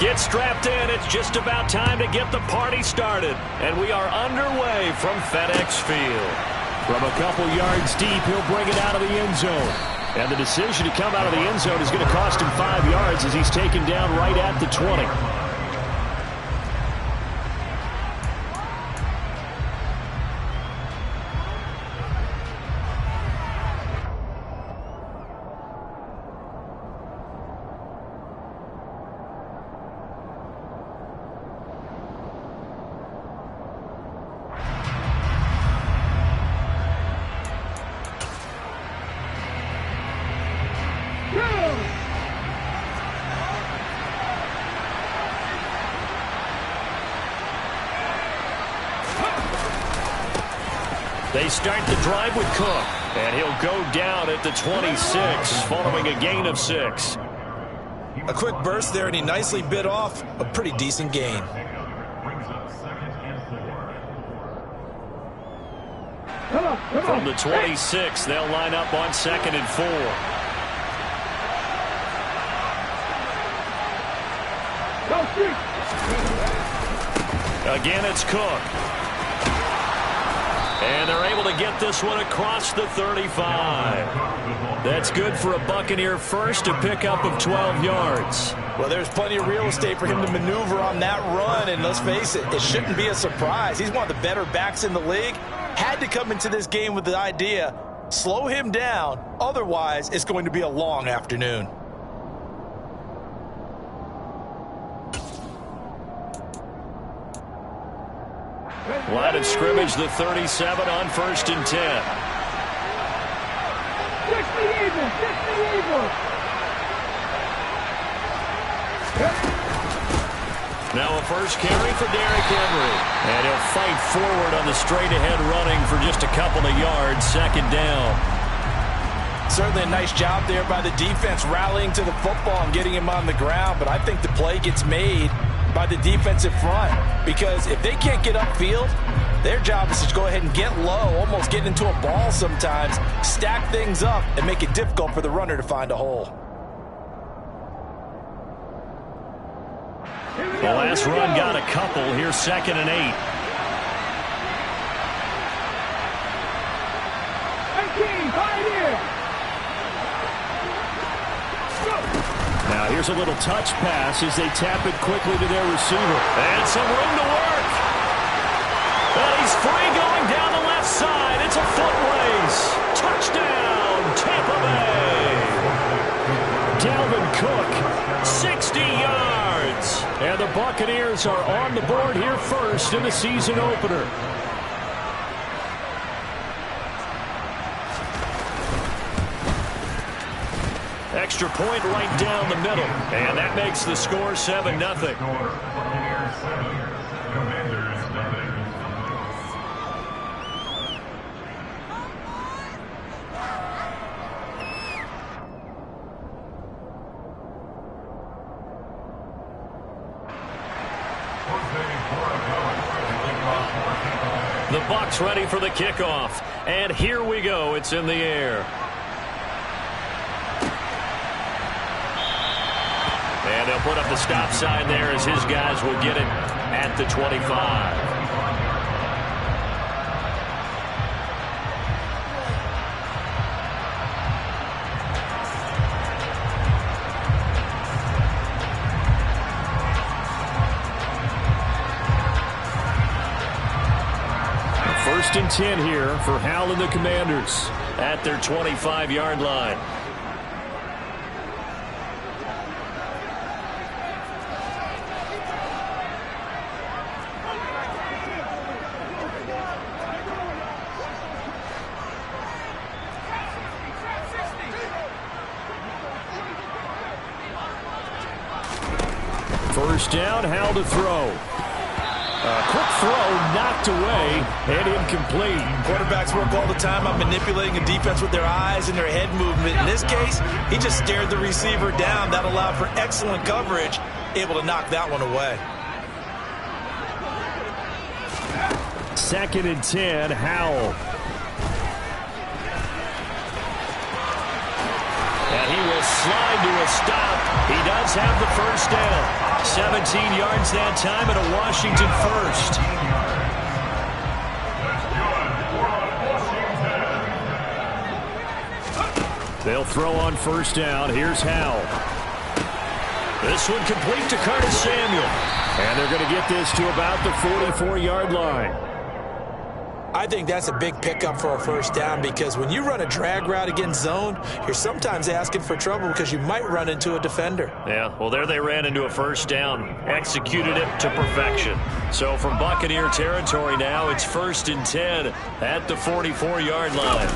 Get strapped in. It's just about time to get the party started. And we are underway from FedEx Field. From a couple yards deep, he'll bring it out of the end zone. And the decision to come out of the end zone is going to cost him 5 yards as he's taken down right at the 20. They start the drive with Cook, and he'll go down at the 26 following a gain of 6. A quick burst there, and he nicely bit off a pretty decent gain. From the 26, they'll line up on 2nd and 4. Again, it's Cook. And they're able to get this one across the 35. That's good for a Buccaneer first, a pickup of 12 yards. Well, there's plenty of real estate for him to maneuver on that run, and let's face it, it shouldn't be a surprise. He's one of the better backs in the league. Had to come into this game with the idea, slow him down, otherwise it's going to be a long afternoon. Line of scrimmage, the 37 on 1st and 10. Now a first carry for Derrick Henry. And he'll fight forward on the straight-ahead running for just a couple of yards, 2nd down. Certainly a nice job there by the defense rallying to the football and getting him on the ground, but I think the play gets made by the defensive front, because if they can't get upfield, their job is to go ahead and get low, almost get into a ball sometimes, stack things up, and make it difficult for the runner to find a hole. The last run got a couple. Here's 2nd and 8. Now here's a little touch pass as they tap it quickly to their receiver. And some room to work. And he's free going down the left side. It's a foot race. Touchdown, Tampa Bay. Dalvin Cook, 60 yards. And the Buccaneers are on the board here first in the season opener. Extra point right down the middle. And that makes the score 7-0. The Bucs ready for the kickoff. And here we go. It's in the air. And they'll put up the stop sign there as his guys will get it at the 25. First and 10 here for Hal and the Commanders at their 25-yard line. First down, Hal to throw. Quick throw, knocked away, and incomplete. Quarterbacks work all the time on manipulating a defense with their eyes and their head movement. In this case, he just stared the receiver down. That allowed for excellent coverage, able to knock that one away. 2nd and 10, Howell. And he will slide to a stop. He does have the first down. 17 yards that time and a Washington first. They'll throw on first down. Here's Howell. This one complete to Curtis Samuel. And they're going to get this to about the 44-yard line. I think that's a big pickup for a first down because when you run a drag route against zone, you're sometimes asking for trouble because you might run into a defender. Yeah, well, there they ran into a first down, executed it to perfection. So from Buccaneer territory now, it's 1st and 10 at the 44-yard line.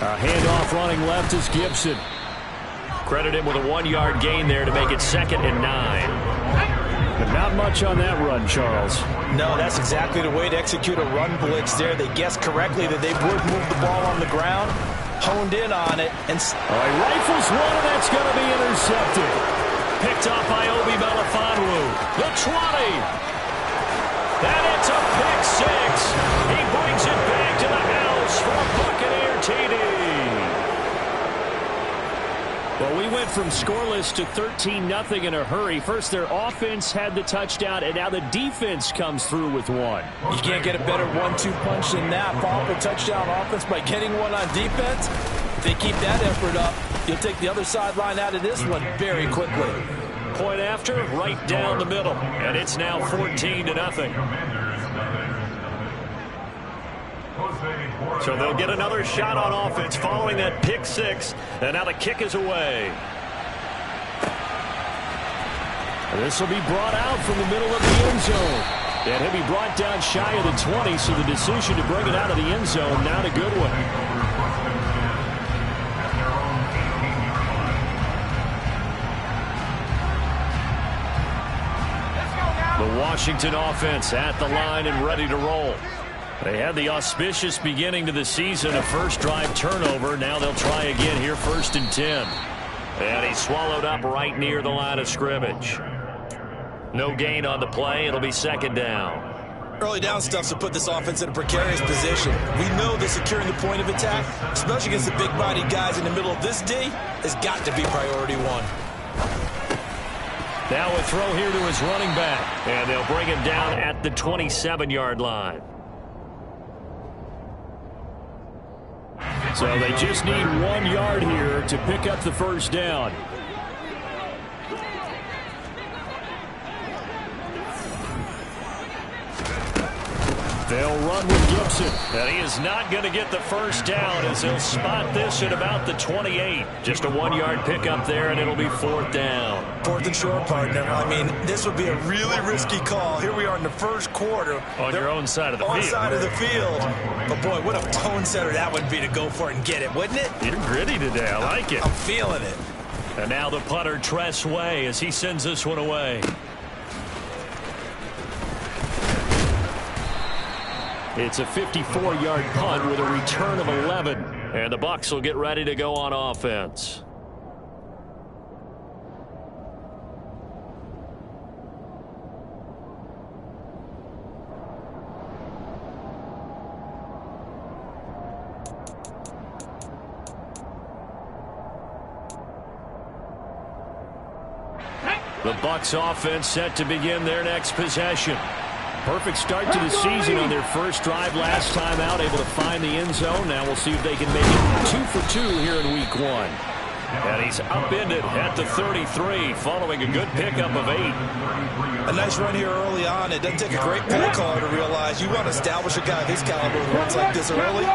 A handoff running left is Gibson. Credit him with a 1-yard gain there to make it 2nd and 9. But not much on that run, Charles. No, that's exactly the way to execute a run blitz there. They guessed correctly that they would move the ball on the ground, honed in on it, and... All right, rifles one, and that's going to be intercepted. Picked off by Obi Melifonwu. The 20. And it's a pick six. He brings it back to the house for a Buccaneer TD. Well, we went from scoreless to 13-0 in a hurry. First, their offense had the touchdown, and now the defense comes through with one. You can't get a better 1-2 punch than that. Follow up a touchdown offense by getting one on defense. If they keep that effort up, you'll take the other sideline out of this one very quickly. Point after, right down the middle, and it's now 14-0. So they'll get another shot on offense following that pick six, and now the kick is away. This will be brought out from the middle of the end zone. And he'll be brought down shy of the 20, so the decision to bring it out of the end zone, not a good one. The Washington offense at the line and ready to roll. They had the auspicious beginning to the season, a first drive turnover. Now they'll try again here, 1st and 10. And he's swallowed up right near the line of scrimmage. No gain on the play. It'll be 2nd down. Early down stuff to put this offense in a precarious position. We know that securing the point of attack, especially against the big-bodied guys in the middle of this D, has got to be priority one. Now a throw here to his running back. And they'll bring him down at the 27-yard line. So they just need 1 yard here to pick up the first down. They'll run with Gibson. And he is not going to get the first down as he'll spot this at about the 28. Just a 1 yard pickup there, and it'll be 4th down. 4th and short, partner. I mean, this would be a really risky call. Here we are in the first quarter. On your own side of the field. On side of the field. But, boy, what a tone setter that would be to go for it and get it, wouldn't it? You're gritty today. I like it. I'm feeling it. And now the punter, Tress Way, as he sends this one away. It's a 54-yard punt with a return of 11. And the Bucs will get ready to go on offense. The Bucs offense set to begin their next possession. Perfect start to the season on their first drive last time out, able to find the end zone. Now we'll see if they can make it 2 for 2 here in week 1. And he's upended at the 33 following a good pickup of 8. A nice run here early on. It doesn't take a great play caller to realize you want to establish a guy of his caliber who runs like this early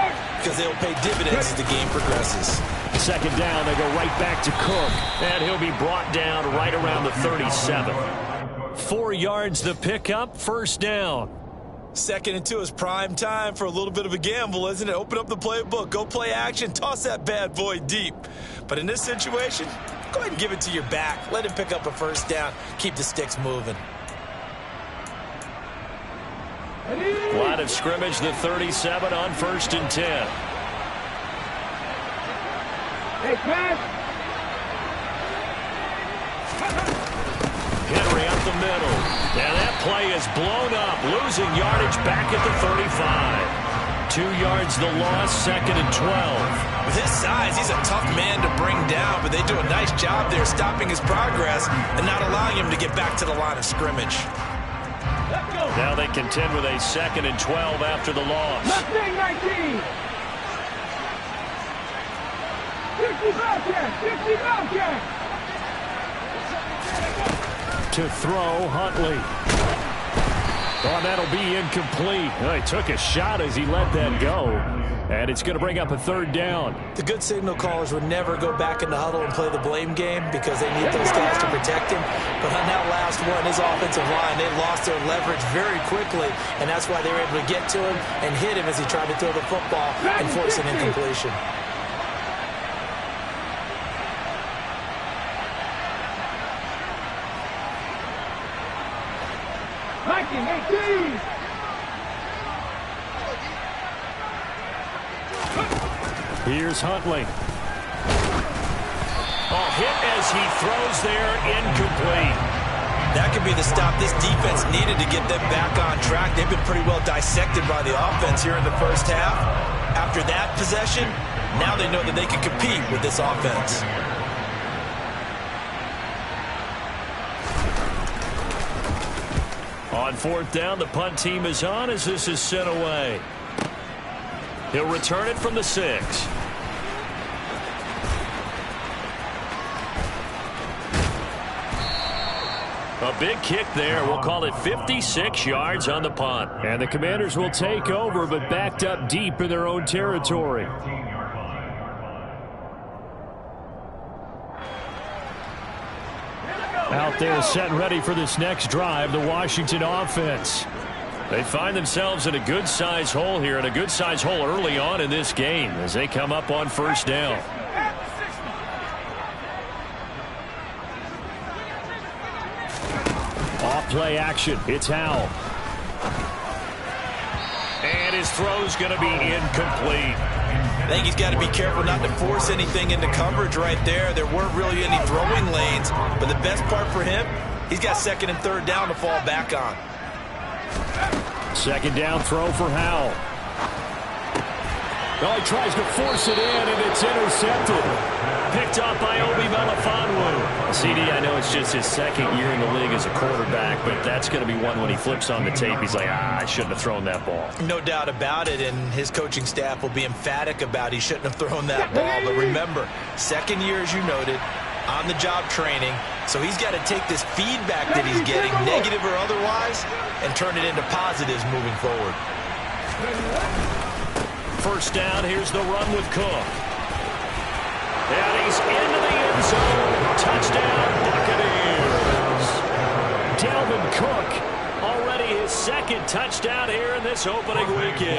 because they'll pay dividends as the game progresses. 2nd down, they go right back to Cook. And he'll be brought down right around the 37. 4 yards the pickup, 1st down. 2nd and 2 is prime time for a little bit of a gamble, isn't it? Open up the playbook, go play action, toss that bad boy deep. But in this situation, go ahead and give it to your back. Let him pick up a 1st down. Keep the sticks moving. Line of scrimmage, the 37 on 1st and 10. Hey, pass. Henry up the middle. And that play is blown up, losing yardage back at the 35. 2 yards the loss, 2nd and 12. With his size, he's a tough man to bring down, but they do a nice job there stopping his progress and not allowing him to get back to the line of scrimmage. Now they contend with a 2nd and 12 after the loss. 19. 50 Bobcat. To throw, Huntley. Oh, that'll be incomplete. He took a shot as he let that go. And it's going to bring up a 3rd down. The good signal callers would never go back in the huddle and play the blame game because they need those guys to protect him. But on that last one, his offensive line, they lost their leverage very quickly, and that's why they were able to get to him and hit him as he tried to throw the football and force an incompletion. Here's Huntley. Oh, hit as he throws there, incomplete. That could be the stop this defense needed to get them back on track. They've been pretty well dissected by the offense here in the first half. After that possession, now they know that they can compete with this offense. On 4th down, the punt team is on as this is sent away. He'll return it from the 6. A big kick there. We'll call it 56 yards on the punt. And the Commanders will take over, but backed up deep in their own territory. Out there set and ready for this next drive, the Washington offense. They find themselves in a good-sized hole here, and a good-sized hole early on in this game as they come up on 1st down. Off-play action. It's Howell. And his throw's going to be incomplete. I think he's got to be careful not to force anything into coverage right there. There weren't really any throwing lanes, but the best part for him, he's got 2nd and 3rd down to fall back on. 2nd down throw for Howell. Oh, he tries to force it in, and it's intercepted. Picked up by Obi Melifonwu. CD, I know it's just his 2nd year in the league as a quarterback, but that's going to be one when he flips on the tape. He's like, I shouldn't have thrown that ball. No doubt about it, and his coaching staff will be emphatic about he shouldn't have thrown that ball. But remember, 2nd year, as you noted, on-the-job training. So he's got to take this feedback that he's getting, negative or otherwise, and turn it into positives moving forward. 1st down, here's the run with Cook. And he's into the end zone. Touchdown, Buccaneers. Dalvin Cook, already his 2nd touchdown here in this opening weekend.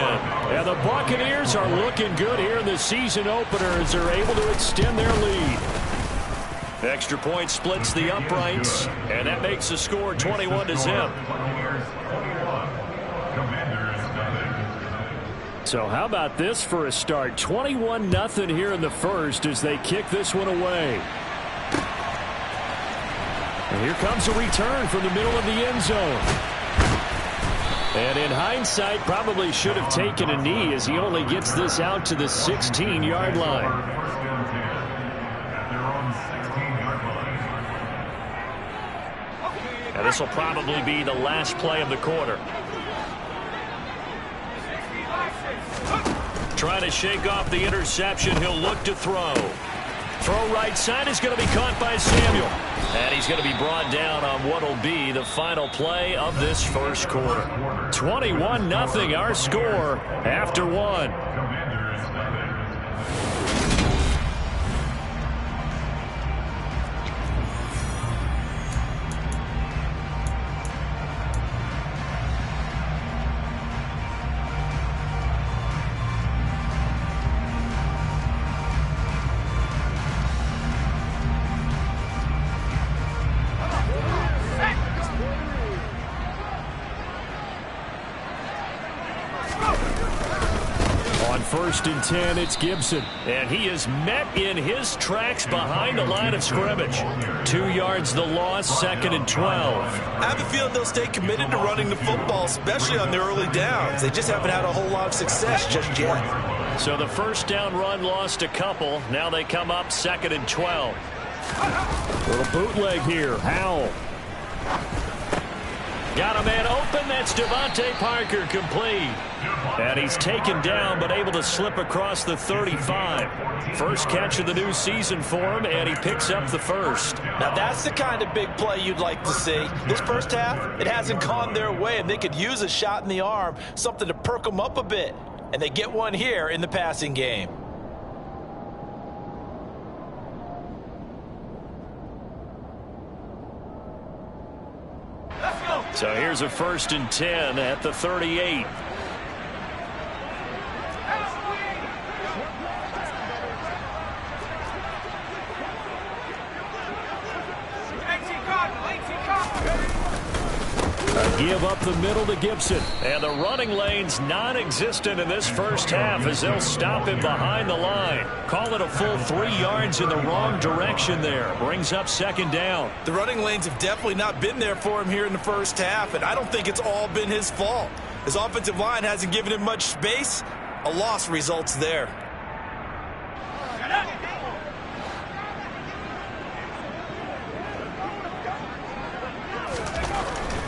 And the Buccaneers are looking good here in the season opener as they're able to extend their lead. Extra point splits the uprights, and that makes the score 21-0. So how about this for a start? 21-0 here in the 1st as they kick this one away. And here comes a return from the middle of the end zone. And in hindsight, probably should have taken a knee as he only gets this out to the 16-yard line. Now this will probably be the last play of the quarter. Trying to shake off the interception. He'll look to throw. Throw right side is going to be caught by Samuel. And he's going to be brought down on what will be the final play of this 1st quarter. 21-0 our score after 1. first and 10, it's Gibson. And he is met in his tracks behind the line of scrimmage. 2 yards the loss, second and 12. I have a feeling they'll stay committed to running the football, especially on their early downs. They just haven't had a whole lot of success just yet. So the first down run lost a couple. Now they come up second and 12. Little bootleg here. Howell. Got a man open. That's Devontae Parker, complete. And he's taken down but able to slip across the 35. First catch of the new season for him, and he picks up the first. Now that's the kind of big play you'd like to see. This first half, it hasn't gone their way, and they could use a shot in the arm, something to perk them up a bit. And they get one here in the passing game. So here's a first and 10 at the 38. A give up the middle to Gibson. And the running lane's non-existent in this first half as they'll stop him behind the line. Call it a full 3 yards in the wrong direction there. Brings up second down. The running lanes have definitely not been there for him here in the first half, and I don't think it's all been his fault. His offensive line hasn't given him much space. A loss results there.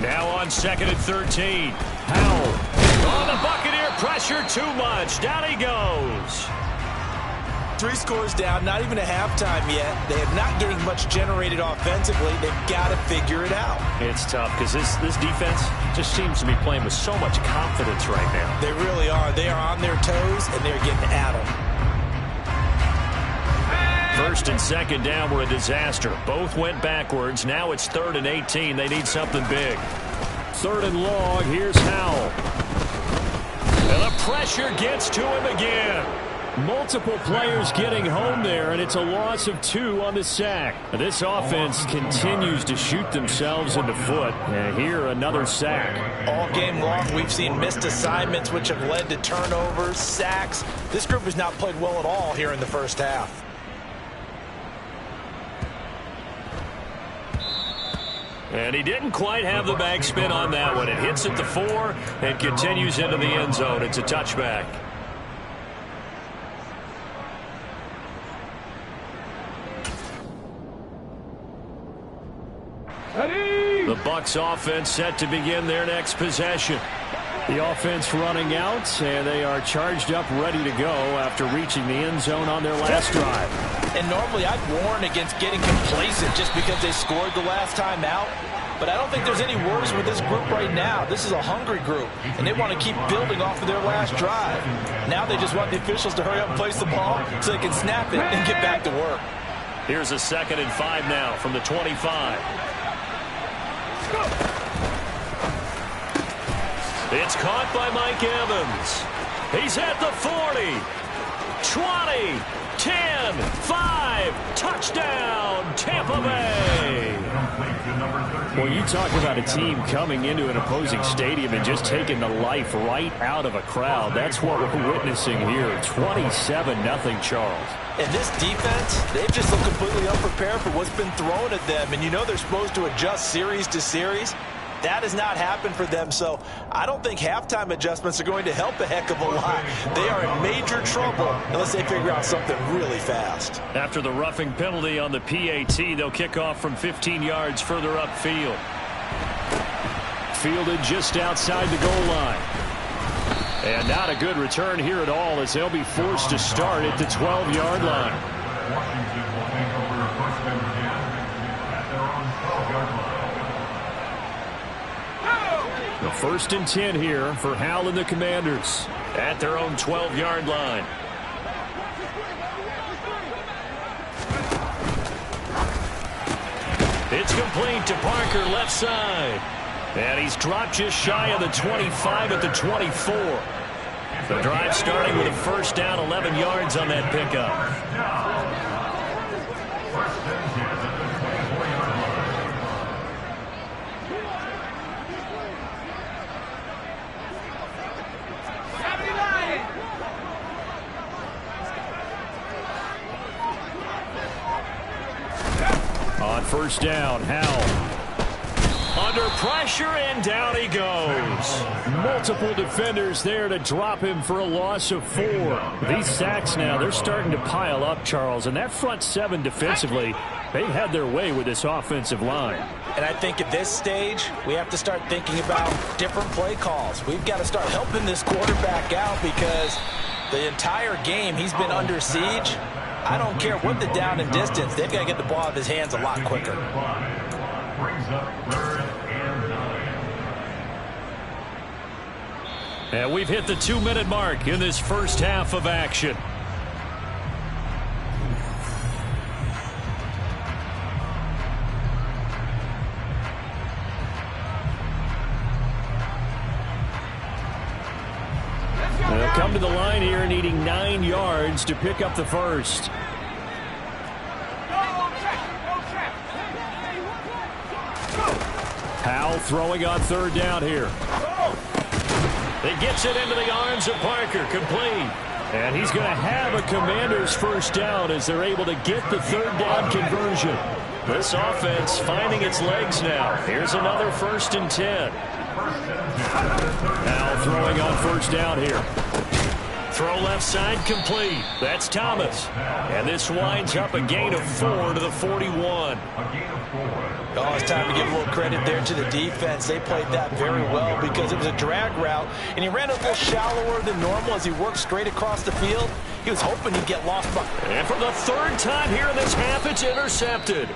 Now on second and 13. Howell. Oh, the Buccaneer pressure too much. Down he goes. 3 scores down, not even a halftime yet. They are not getting much generated offensively. They've got to figure it out. It's tough because this defense just seems to be playing with so much confidence right now. They really are. They are on their toes, and they're getting at them. First and second down were a disaster. Both went backwards. Now it's third and 18. They need something big. Third and long. Here's Howell. And the pressure gets to him again. Multiple players getting home there, and it's a loss of 2 on the sack. This offense continues to shoot themselves in the foot. And here, another sack. All game long, we've seen missed assignments, which have led to turnovers, sacks. This group has not played well at all here in the first half. And he didn't quite have the back spin on that one. It hits at the 4 and continues into the end zone. It's a touchback. The Bucs offense set to begin their next possession. The offense running out, and they are charged up, ready to go after reaching the end zone on their last drive. And normally I'd warn against getting complacent just because they scored the last time out. But I don't think there's any worries with this group right now. This is a hungry group, and they want to keep building off of their last drive. Now they just want the officials to hurry up and place the ball so they can snap it and get back to work. Here's a second and 5 now from the 25. It's caught by Mike Evans. He's at the 40, 20, 10, 5, touchdown, Tampa Bay. Well, you talk about a team coming into an opposing stadium and just taking the life right out of a crowd. That's what we're witnessing here. 27-0, Charles. And this defense, they've just looked completely unprepared for what's been thrown at them. And you know they're supposed to adjust series to series. That has not happened for them, so I don't think halftime adjustments are going to help a heck of a lot. They are in major trouble unless they figure out something really fast. After the roughing penalty on the PAT, they'll kick off from 15 yards further upfield. Fielded just outside the goal line. And not a good return here at all as they'll be forced to start at the 12-yard line. The first and 10 here for Howell and the Commanders at their own 12-yard line. It's complete to Parker, left side. And he's dropped just shy of the 25 at the 24. The drive starting with a first down, 11 yards on that pickup. first down. Howell under pressure, and down he goes. Multiple defenders there to drop him for a loss of 4. These sacks now, they're starting to pile up, Charles. And that front 7 defensively, they've had their way with this offensive line. And I think at this stage, we have to start thinking about different play calls. We've got to start helping this quarterback out because the entire game he's been under siege. I don't care what the down and distance, they've got to get the ball out of his hands a lot quicker. And we've hit the 2-minute mark in this first half of action. They'll come to the line here needing 9 yards to pick up the first. Howell throwing on third down here. It gets it into the arms of Parker, complete. And he's going to have a Commander's first down as they're able to get the third down conversion. This offense finding its legs now. Here's another 1st and 10. Now throwing on first down here. Throw left side complete. That's Thomas. And this winds up a gain of 4 to the 41. Oh, it's time to give a little credit there to the defense. They played that very well because it was a drag route, and he ran a little shallower than normal as he worked straight across the field. He was hoping he'd get lost. And for the 3rd time here in this half, it's intercepted.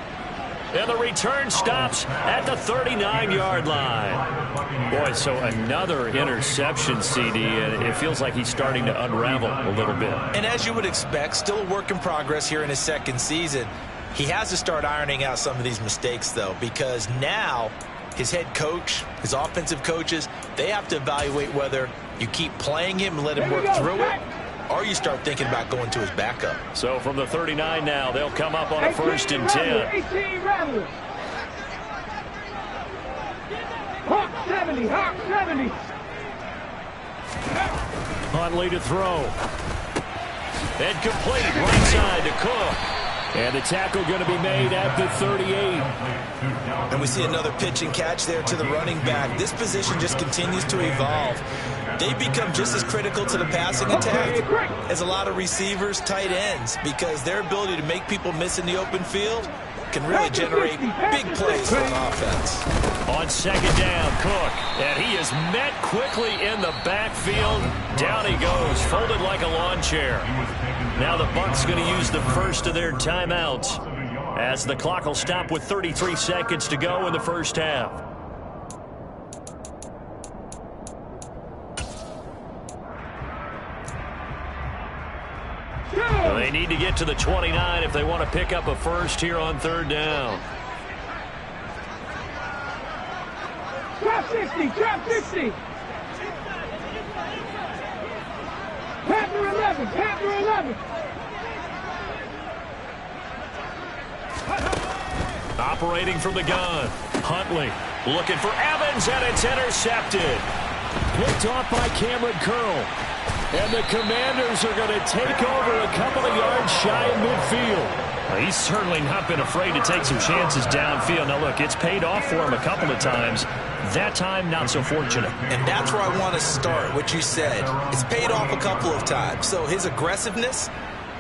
And the return stops at the 39-yard line. Boy, so another interception, CD, and it feels like he's starting to unravel a little bit. And as you would expect, still a work in progress here in his 2nd season. He has to start ironing out some of these mistakes, though, because now his head coach, his offensive coaches, they have to evaluate whether you keep playing him and let him work through it, or you start thinking about going to his backup. So from the 39 now, they'll come up on a 1st and 10. 18 Rebels. Hawk 70, Hawk 70. Huntley to throw. And complete right side to Cook. And the tackle going to be made at the 38. And we see another pitch and catch there to the running back. This position just continues to evolve. They become just as critical to the passing attack as a lot of receivers, tight ends, because their ability to make people miss in the open field can really generate big plays for the offense. On 2nd down, Cook. And he is met quickly in the backfield. Down he goes, folded like a lawn chair. Now the Bucs going to use the first of their timeouts as the clock will stop with 33 seconds to go in the first half. Well, they need to get to the 29 if they want to pick up a first here on 3rd down. Drop 60, drop 60. Panther 11, Panther 11. Operating from the gun. Huntley looking for Evans, and it's intercepted. Picked off by Cameron Curl. And the Commanders are going to take over a couple of yards shy of midfield. Well, he's certainly not been afraid to take some chances downfield. Now, look, it's paid off for him a couple of times. That time, not so fortunate. And that's where I want to start, what you said. It's paid off a couple of times. So his aggressiveness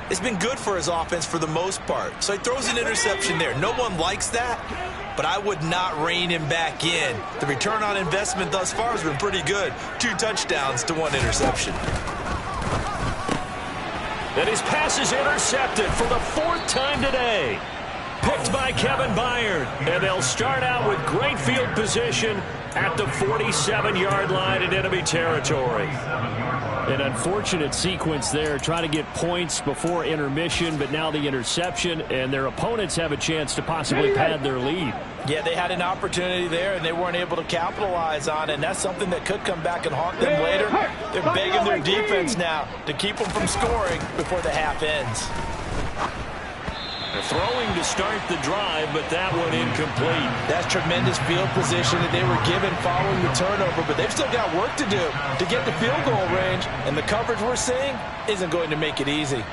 has been good for his offense for the most part. So he throws an interception there. No one likes that, but I would not rein him back in. The return on investment thus far has been pretty good. 2 touchdowns to 1 interception. And his pass is intercepted for the 4th time today. Picked by Kevin Byard. And they'll start out with great field position at the 47-yard line in enemy territory. An unfortunate sequence there, trying to get points before intermission, but now the interception, and their opponents have a chance to possibly pad their lead. Yeah, they had an opportunity there, and they weren't able to capitalize on it, and that's something that could come back and haunt them later. They're begging their defense now to keep them from scoring before the half ends. They're throwing to start the drive, but that one incomplete. That's tremendous field position that they were given following the turnover, but they've still got work to do to get the field goal range, and the coverage we're seeing isn't going to make it easy.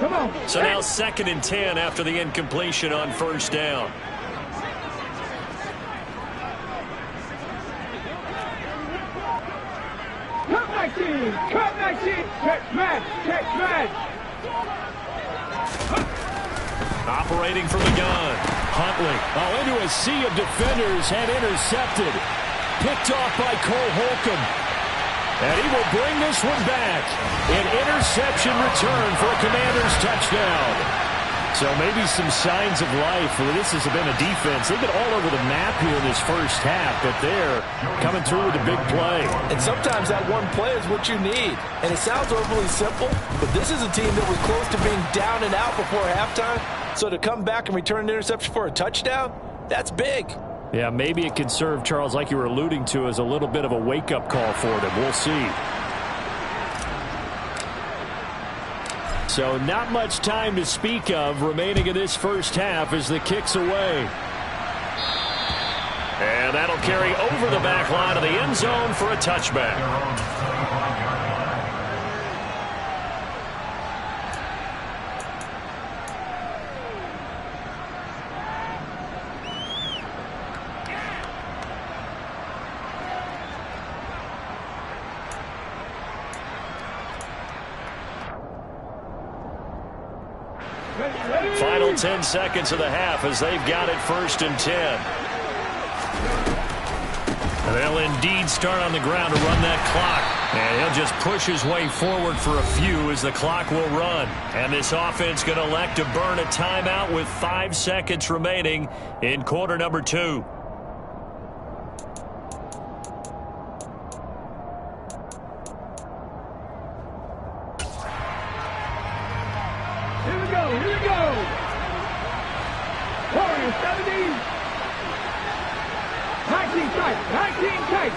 Come on. So now 2nd and 10 after the incompletion on 1st down. Cut 19. Cut 19. Catch match. Catch match. Operating from the gun. Huntley. Oh, into a sea of defenders and intercepted. Picked off by Cole Holcomb. And he will bring this one back. An interception return for a Commanders touchdown. So maybe some signs of life for this has been a defense. They've been all over the map here in this first half, but they're coming through with a big play. And sometimes that one play is what you need. And it sounds overly simple, but this is a team that was close to being down and out before halftime. So to come back and return an interception for a touchdown, that's big. Yeah, maybe it can serve, Charles, like you were alluding to, as a little bit of a wake-up call for them. We'll see. So not much time to speak of remaining in this first half as the kick's away. And that'll carry over the back line of the end zone for a touchback. Final 10 seconds of the half as they've got it 1st and 10. They'll indeed start on the ground to run that clock. And he'll just push his way forward for a few as the clock will run. And this offense going to elect to burn a timeout with 5 seconds remaining in quarter number 2. Here we go. Here we go. Warriors 70. 19 tight. 19 tight.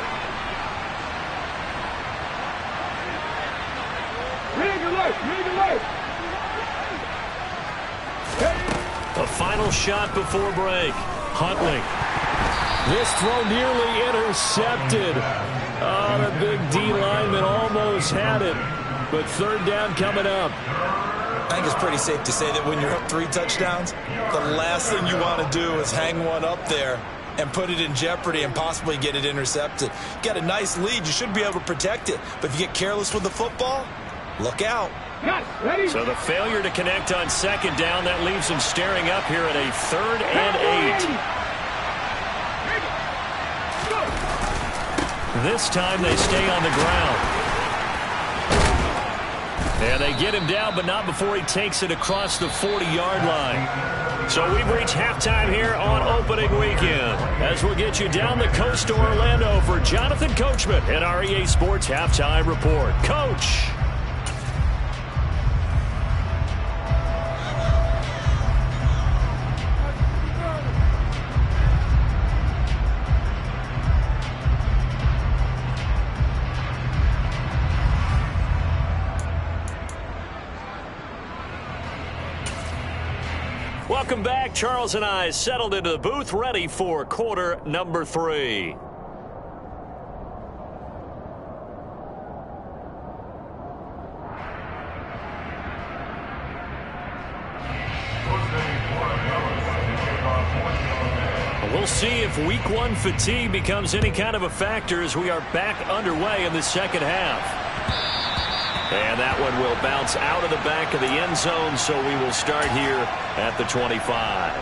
Rig alert. Rig alert. The final shot before break. Huntley. This throw nearly intercepted. Oh, the big D lineman almost had it. But 3rd down coming up. I think it's pretty safe to say that when you're up 3 touchdowns, the last thing you want to do is hang one up there and put it in jeopardy and possibly get it intercepted. Got a nice lead. You should be able to protect it. But if you get careless with the football, look out. So the failure to connect on 2nd down, that leaves them staring up here at a 3rd and 8. This time they stay on the ground. And they get him down, but not before he takes it across the 40-yard line. So we've reached halftime here on opening weekend, as we'll get you down the coast to Orlando for Jonathan Coachman and our EA Sports Halftime Report. Coach. Welcome back. Charles and I settled into the booth, ready for quarter number 3. We'll see if week 1 fatigue becomes any kind of a factor as we are back underway in the second half. And that one will bounce out of the back of the end zone, so we will start here at the 25.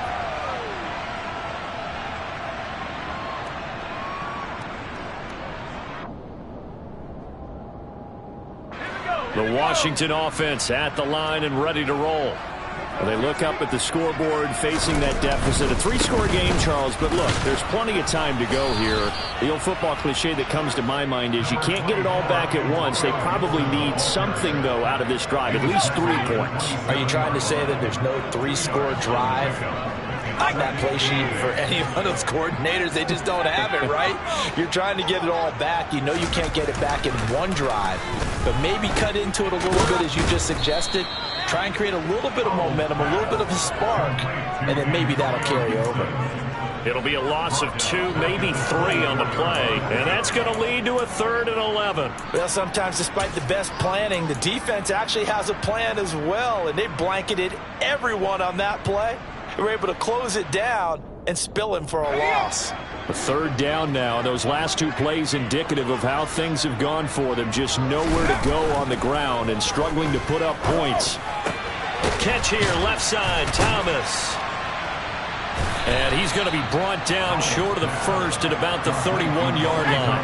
The Washington offense at the line and ready to roll. They look up at the scoreboard facing that deficit. A 3-score game, Charles, but look, there's plenty of time to go here. The old football cliche that comes to my mind is you can't get it all back at once. They probably need something, though, out of this drive, at least 3 points. Are you trying to say that there's no 3-score drive on that play sheet for any one of those coordinators? They just don't have it, right? You're trying to get it all back. You know you can't get it back in one drive, but maybe cut into it a little bit as you just suggested. Try and create a little bit of momentum, a little bit of a spark, and then maybe that'll carry over. It'll be a loss of 2, maybe 3 on the play, and that's going to lead to a 3rd and 11. Well, sometimes despite the best planning, the defense actually has a plan as well, and they blanketed everyone on that play. They were able to close it down and spill him for a loss. A 3rd down now. Those last 2 plays indicative of how things have gone for them. Just nowhere to go on the ground and struggling to put up points. Catch here, left side, Thomas. And he's going to be brought down short of the first at about the 31-yard line.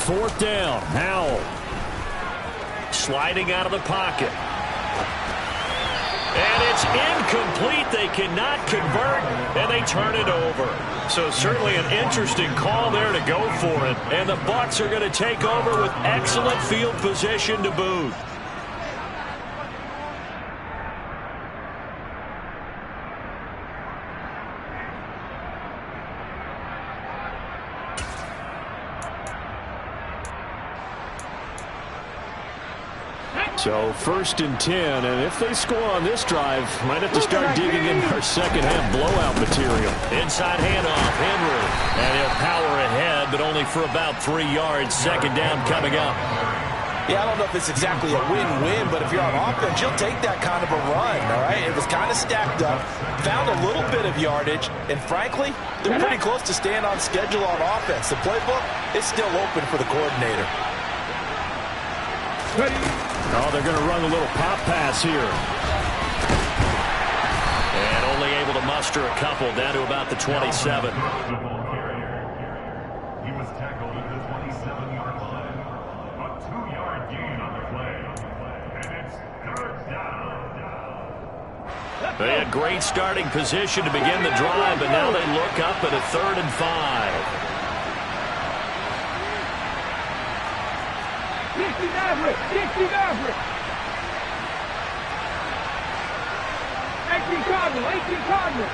4th down, Howell. Sliding out of the pocket. And it's incomplete. They cannot convert, and they turn it over. So certainly an interesting call there to go for it. And the Bucs are going to take over with excellent field position to boot. So 1st and 10, and if they score on this drive, might have to start digging in our second-half blowout material. Inside handoff, Henry. And he'll power ahead, but only for about 3 yards. 2nd down coming up. Yeah, I don't know if it's exactly a win-win, but if you're on offense, you'll take that kind of a run, all right? It was kind of stacked up, found a little bit of yardage, and frankly, they're pretty close to staying on schedule on offense. The playbook is still open for the coordinator. Oh, they're going to run a little pop pass here. And only able to muster a couple down to about the 27. He was tackled at the 27-yard line. A 2-yard gain on the play. And it's 3rd down. They had great starting position to begin the drive, but now they look up at a 3rd and 5. 60 Maverick! 60 Maverick! 18 Cardinal! 18 Cardinal!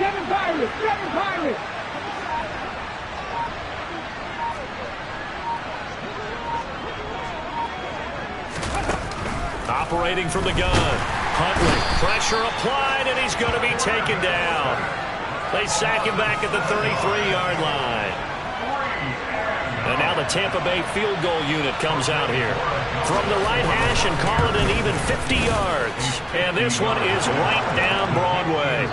7 Pirates! 7 Pirates! Operating from the gun. Huntley, pressure applied, and he's going to be taken down. They sack him back at the 33-yard line. And now the Tampa Bay field goal unit comes out here. From the right hash and call it an even 50 yards. And this one is right down Broadway.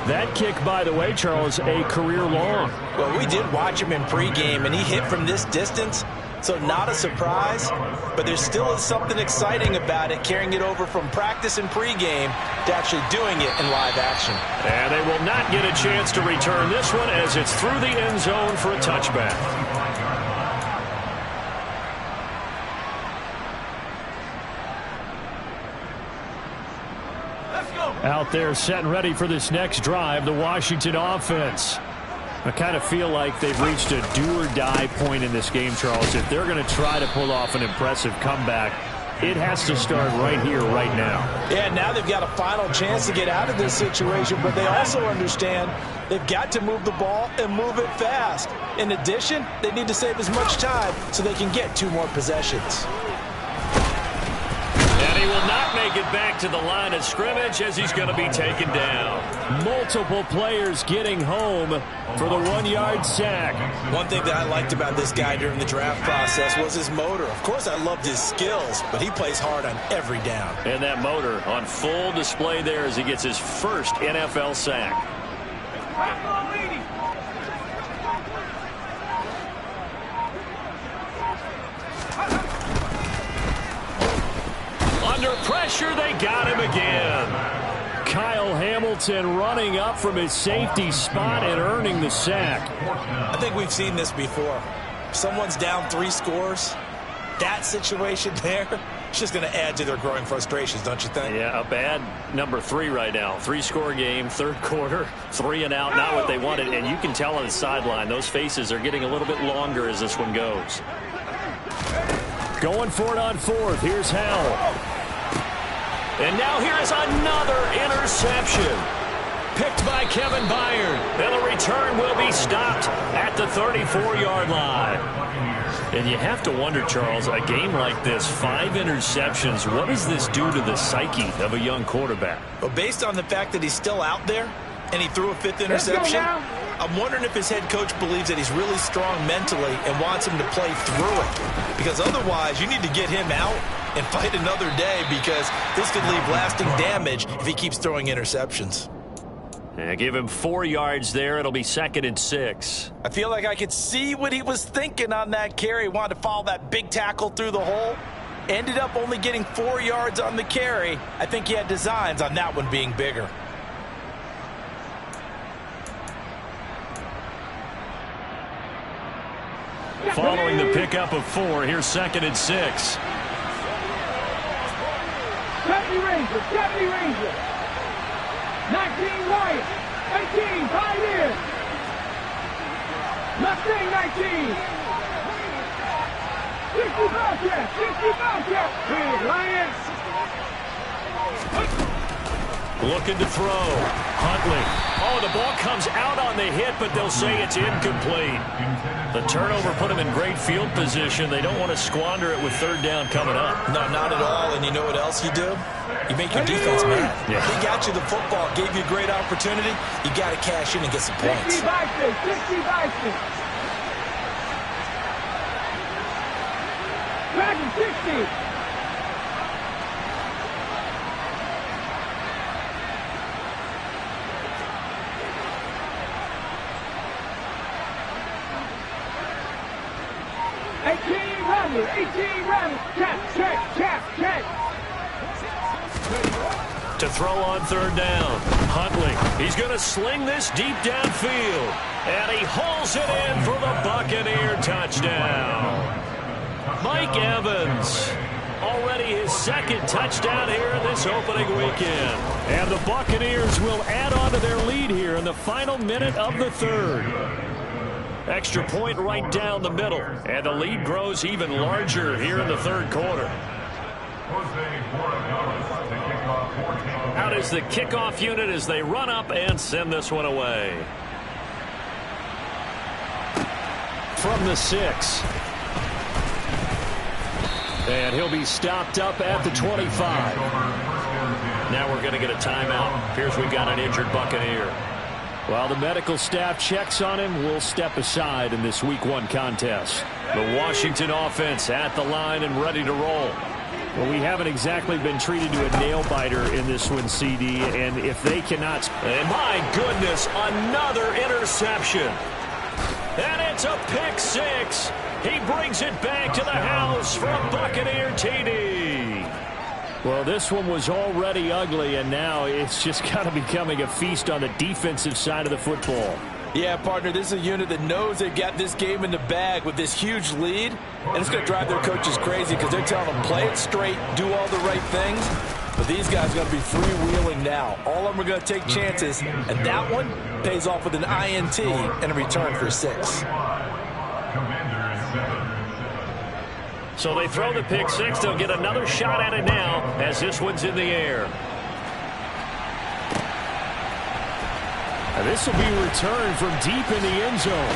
That kick, by the way, Charles, a career long. Well, we did watch him in pregame, and he hit from this distance, so not a surprise. But there still is something exciting about it, carrying it over from practice and pregame to actually doing it in live action. And they will not get a chance to return this one as it's through the end zone for a touchback. Out there set and ready for this next drive, the Washington offense. I kind of feel like they've reached a do-or-die point in this game, Charles. If they're going to try to pull off an impressive comeback, it has to start right here, right now. Yeah, now they've got a final chance to get out of this situation, but they also understand they've got to move the ball and move it fast. In addition, they need to save as much time so they can get 2 more possessions. And he will not make it back to the line of scrimmage as he's going to be taken down. Multiple players getting home for the 1-yard sack. One thing that I liked about this guy during the draft process was his motor. Of course, I loved his skills, but he plays hard on every down. And that motor on full display there as he gets his first NFL sack. Under pressure, they got him again. Kyle Hamilton running up from his safety spot and earning the sack. I think we've seen this before. Someone's down 3 scores. That situation there, it's just going to add to their growing frustrations, don't you think? Yeah, a bad number 3 right now. 3-score game, 3rd quarter, 3 and out, not what they wanted. And you can tell on the sideline, those faces are getting a little bit longer as this one goes. Going for it on 4th. Here's Howell. And now here is another interception. Picked Blocked by Kevin Byard. And the return will be stopped at the 34-yard line. And you have to wonder, Charles, a game like this, 5 interceptions, what does this do to the psyche of a young quarterback? Well, based on the fact that he's still out there and he threw a 5th interception, I'm wondering if his head coach believes that he's really strong mentally and wants him to play through it. Because otherwise, you need to get him out and fight another day, because this could leave lasting damage if he keeps throwing interceptions. And give him 4 yards there. It'll be 2nd and 6. I feel like I could see what he was thinking on that carry. He wanted to follow that big tackle through the hole. Ended up only getting 4 yards on the carry. I think he had designs on that one being bigger. Following the pickup of 4, here's 2nd and 6. 70 Rangers, 70 Rangers. 19 Wyatt, 18 Pioneers. Mustang 19. 60 Bobcats, 60 Bobcats. Big Lions. Looking to throw. Huntley. Oh, the ball comes out on the hit, but they'll say it's incomplete. The turnover put them in great field position. They don't want to squander it with 3rd down coming up. No, not at all. And you know what else you do? You make your defense mad. Yeah. He got you the football, gave you a great opportunity. You got to cash in and get some points. 60 Bison, 60 Bison. Dragon 60. To throw on 3rd down. Huntley. He's going to sling this deep downfield. And he hauls it in for the Buccaneer touchdown. Mike Evans. Already his 2nd touchdown here in this opening weekend. And the Buccaneers will add on to their lead here in the final minute of the 3rd. Extra point right down the middle. And the lead grows even larger here in the 3rd quarter. Out is the kickoff unit as they run up and send this one away. From the 6. And he'll be stopped up at the 25. Now we're going to get a timeout. Appears we've got an injured Buccaneer. While the medical staff checks on him, we'll step aside in this Week 1 contest. The Washington offense at the line and ready to roll. Well, we haven't exactly been treated to a nail-biter in this one, CD, and if they cannot... And my goodness, another interception. And it's a pick 6. He brings it back to the house for a Buccaneer TD. Well, this one was already ugly, and now it's just kind of becoming a feast on the defensive side of the football. Yeah, partner, this is a unit that knows they've got this game in the bag with this huge lead, and it's going to drive their coaches crazy because they're telling them play it straight, do all the right things. But these guys are going to be freewheeling now. All of them are going to take chances, and that one pays off with an INT and a return for 6. So they throw the pick 6. They'll get another shot at it now as this one's in the air. And this will be returned from deep in the end zone.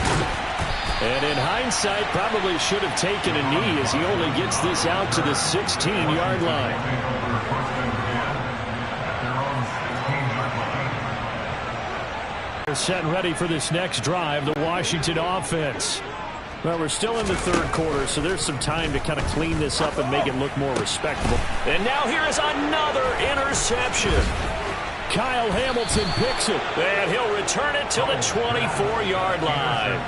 And in hindsight, probably should have taken a knee as he only gets this out to the 16-yard line. They're set and ready for this next drive, the Washington offense. Well, we're still in the 3rd quarter, so there's some time to kind of clean this up and make it look more respectable. And now here is another interception. Kyle Hamilton picks it, and he'll return it to the 24-yard line.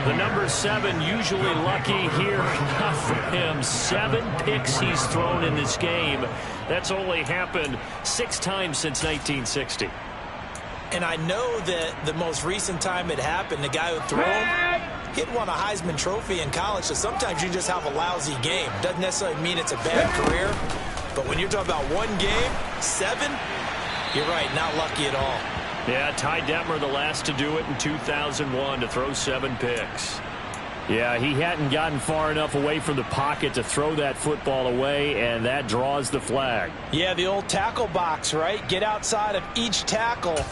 The number 7 usually lucky here. Not for him. 7 picks he's thrown in this game. That's only happened 6 times since 1960. And I know that the most recent time it happened, the guy who threw him, he'd won a Heisman Trophy in college, so sometimes you just have a lousy game. Doesn't necessarily mean it's a bad career, but when you're talking about one game, 7, you're right, not lucky at all. Yeah, Ty Detmer, the last to do it in 2001, to throw 7 picks. Yeah, he hadn't gotten far enough away from the pocket to throw that football away, and that draws the flag. Yeah, the old tackle box, right? Get outside of each tackle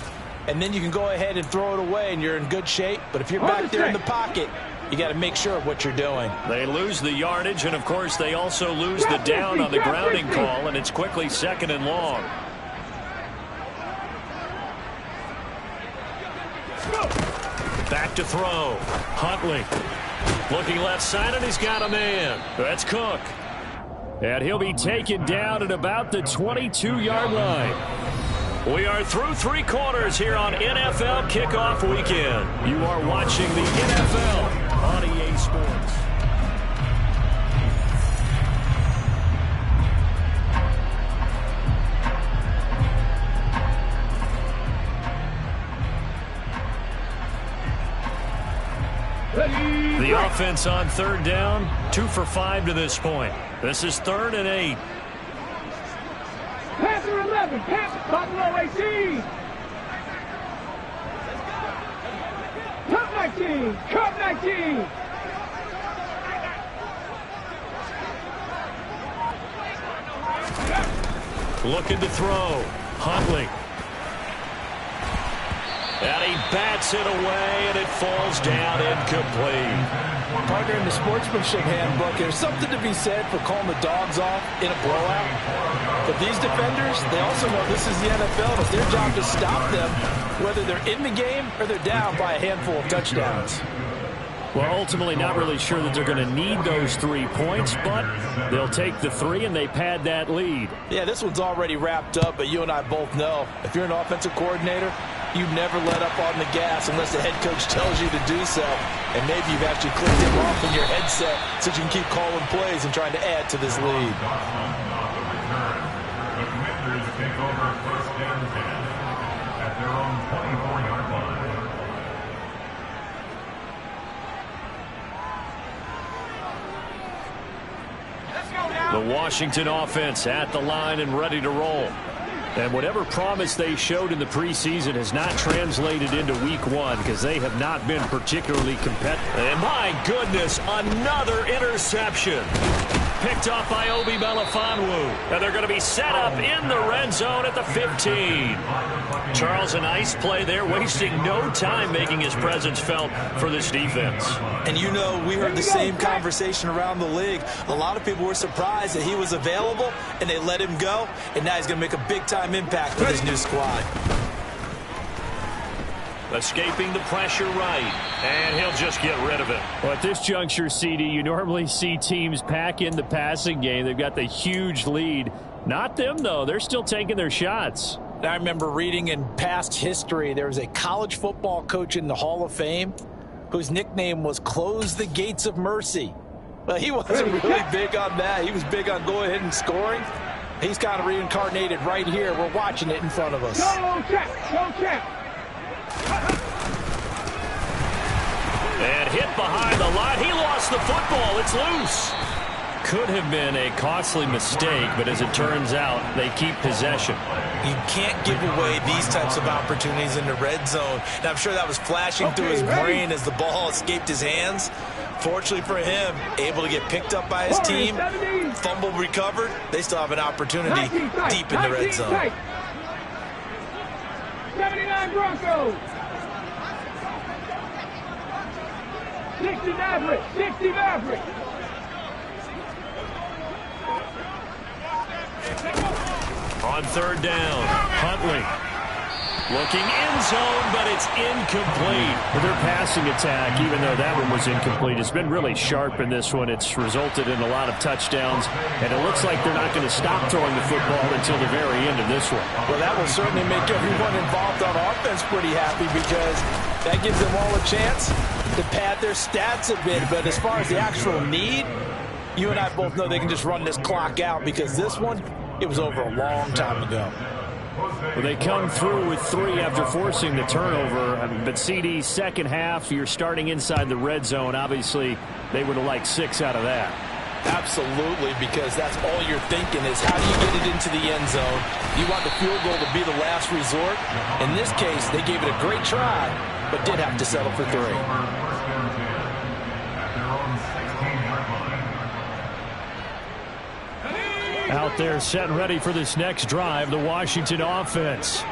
and then you can go ahead and throw it away, and you're in good shape. But if you're back there in the pocket, you got to make sure of what you're doing. They lose the yardage, and, of course, they also lose the down on the grounding call, and it's quickly 2nd and long. Back to throw. Huntley looking left side, and he's got a man. That's Cook. And he'll be taken down at about the 22-yard line. We are through 3 quarters here on NFL Kickoff Weekend. You are watching the NFL on EA Sports. The offense on 3rd down, 2 for 5 to this point. This is 3rd and 8. Panther 11, Panther, Buffalo 18. Cup 19, Cup 19. Looking to throw. Huntley. And he bats it away, and it falls down incomplete. Partner, in the sportsmanship handbook, there's something to be said for calling the dogs off in a blowout. But these defenders, they also know this is the NFL. It's their job to stop them, whether they're in the game or they're down by a handful of touchdowns. Well, ultimately not really sure that they're going to need those 3 points, but they'll take the 3 and they pad that lead. Yeah, this one's already wrapped up, but you and I both know if you're an offensive coordinator, you never let up on the gas unless the head coach tells you to do so. And maybe you've actually clicked him off in your headset so you can keep calling plays and trying to add to this lead. The Commanders take over 1st and 10 at their own 24-yard line. The Washington offense at the line and ready to roll. And whatever promise they showed in the preseason has not translated into week 1 because they have not been particularly competitive. And my goodness, another interception. Picked off by Obi Melifonwu. And they're going to be set up in the red zone at the 15. Charles, a nice play there, wasting no time making his presence felt for this defense. And you know, we heard the same conversation around the league. A lot of people were surprised that he was available and they let him go. And now he's going to make a big-time impact with his new squad. Escaping the pressure right, and he'll just get rid of it. Well, at this juncture, CD, you normally see teams pack in the passing game. They've got the huge lead. Not them, though. They're still taking their shots. I remember reading in past history, there was a college football coach in the Hall of Fame whose nickname was Close the Gates of Mercy. Well, he wasn't really big on that. He was big on going ahead and scoring. He's kind of reincarnated right here. We're watching it in front of us. Go, check, go, check. And hit behind the line. He lost the football. It's loose. Could have been a costly mistake, but as it turns out, they keep possession. You can't give away these types of opportunities in the red zone. And I'm sure that was flashing through his brain as the ball escaped his hands. Fortunately for him, able to get picked up by his team, fumble recovered. They still have an opportunity deep in the red zone. 79 Broncos. 60 Mavericks. 60 Mavericks. On 3rd down, Huntley looking end zone, but it's incomplete. Their passing attack, even though that one was incomplete, has been really sharp in this one. It's resulted in a lot of touchdowns, and it looks like they're not going to stop throwing the football until the very end of this one. Well, that will certainly make everyone involved on offense pretty happy because that gives them all a chance to pad their stats a bit. But as far as the actual need, you and I both know they can just run this clock out because this one, it was over a long time ago. Well, they come through with 3 after forcing the turnover. But CD's second half, you're starting inside the red zone. Obviously, they would have liked 6 out of that. Absolutely, because that's all you're thinking is how do you get it into the end zone? You want the field goal to be the last resort. In this case, they gave it a great try, but did have to settle for 3. Out there set and ready for this next drive, the Washington offense.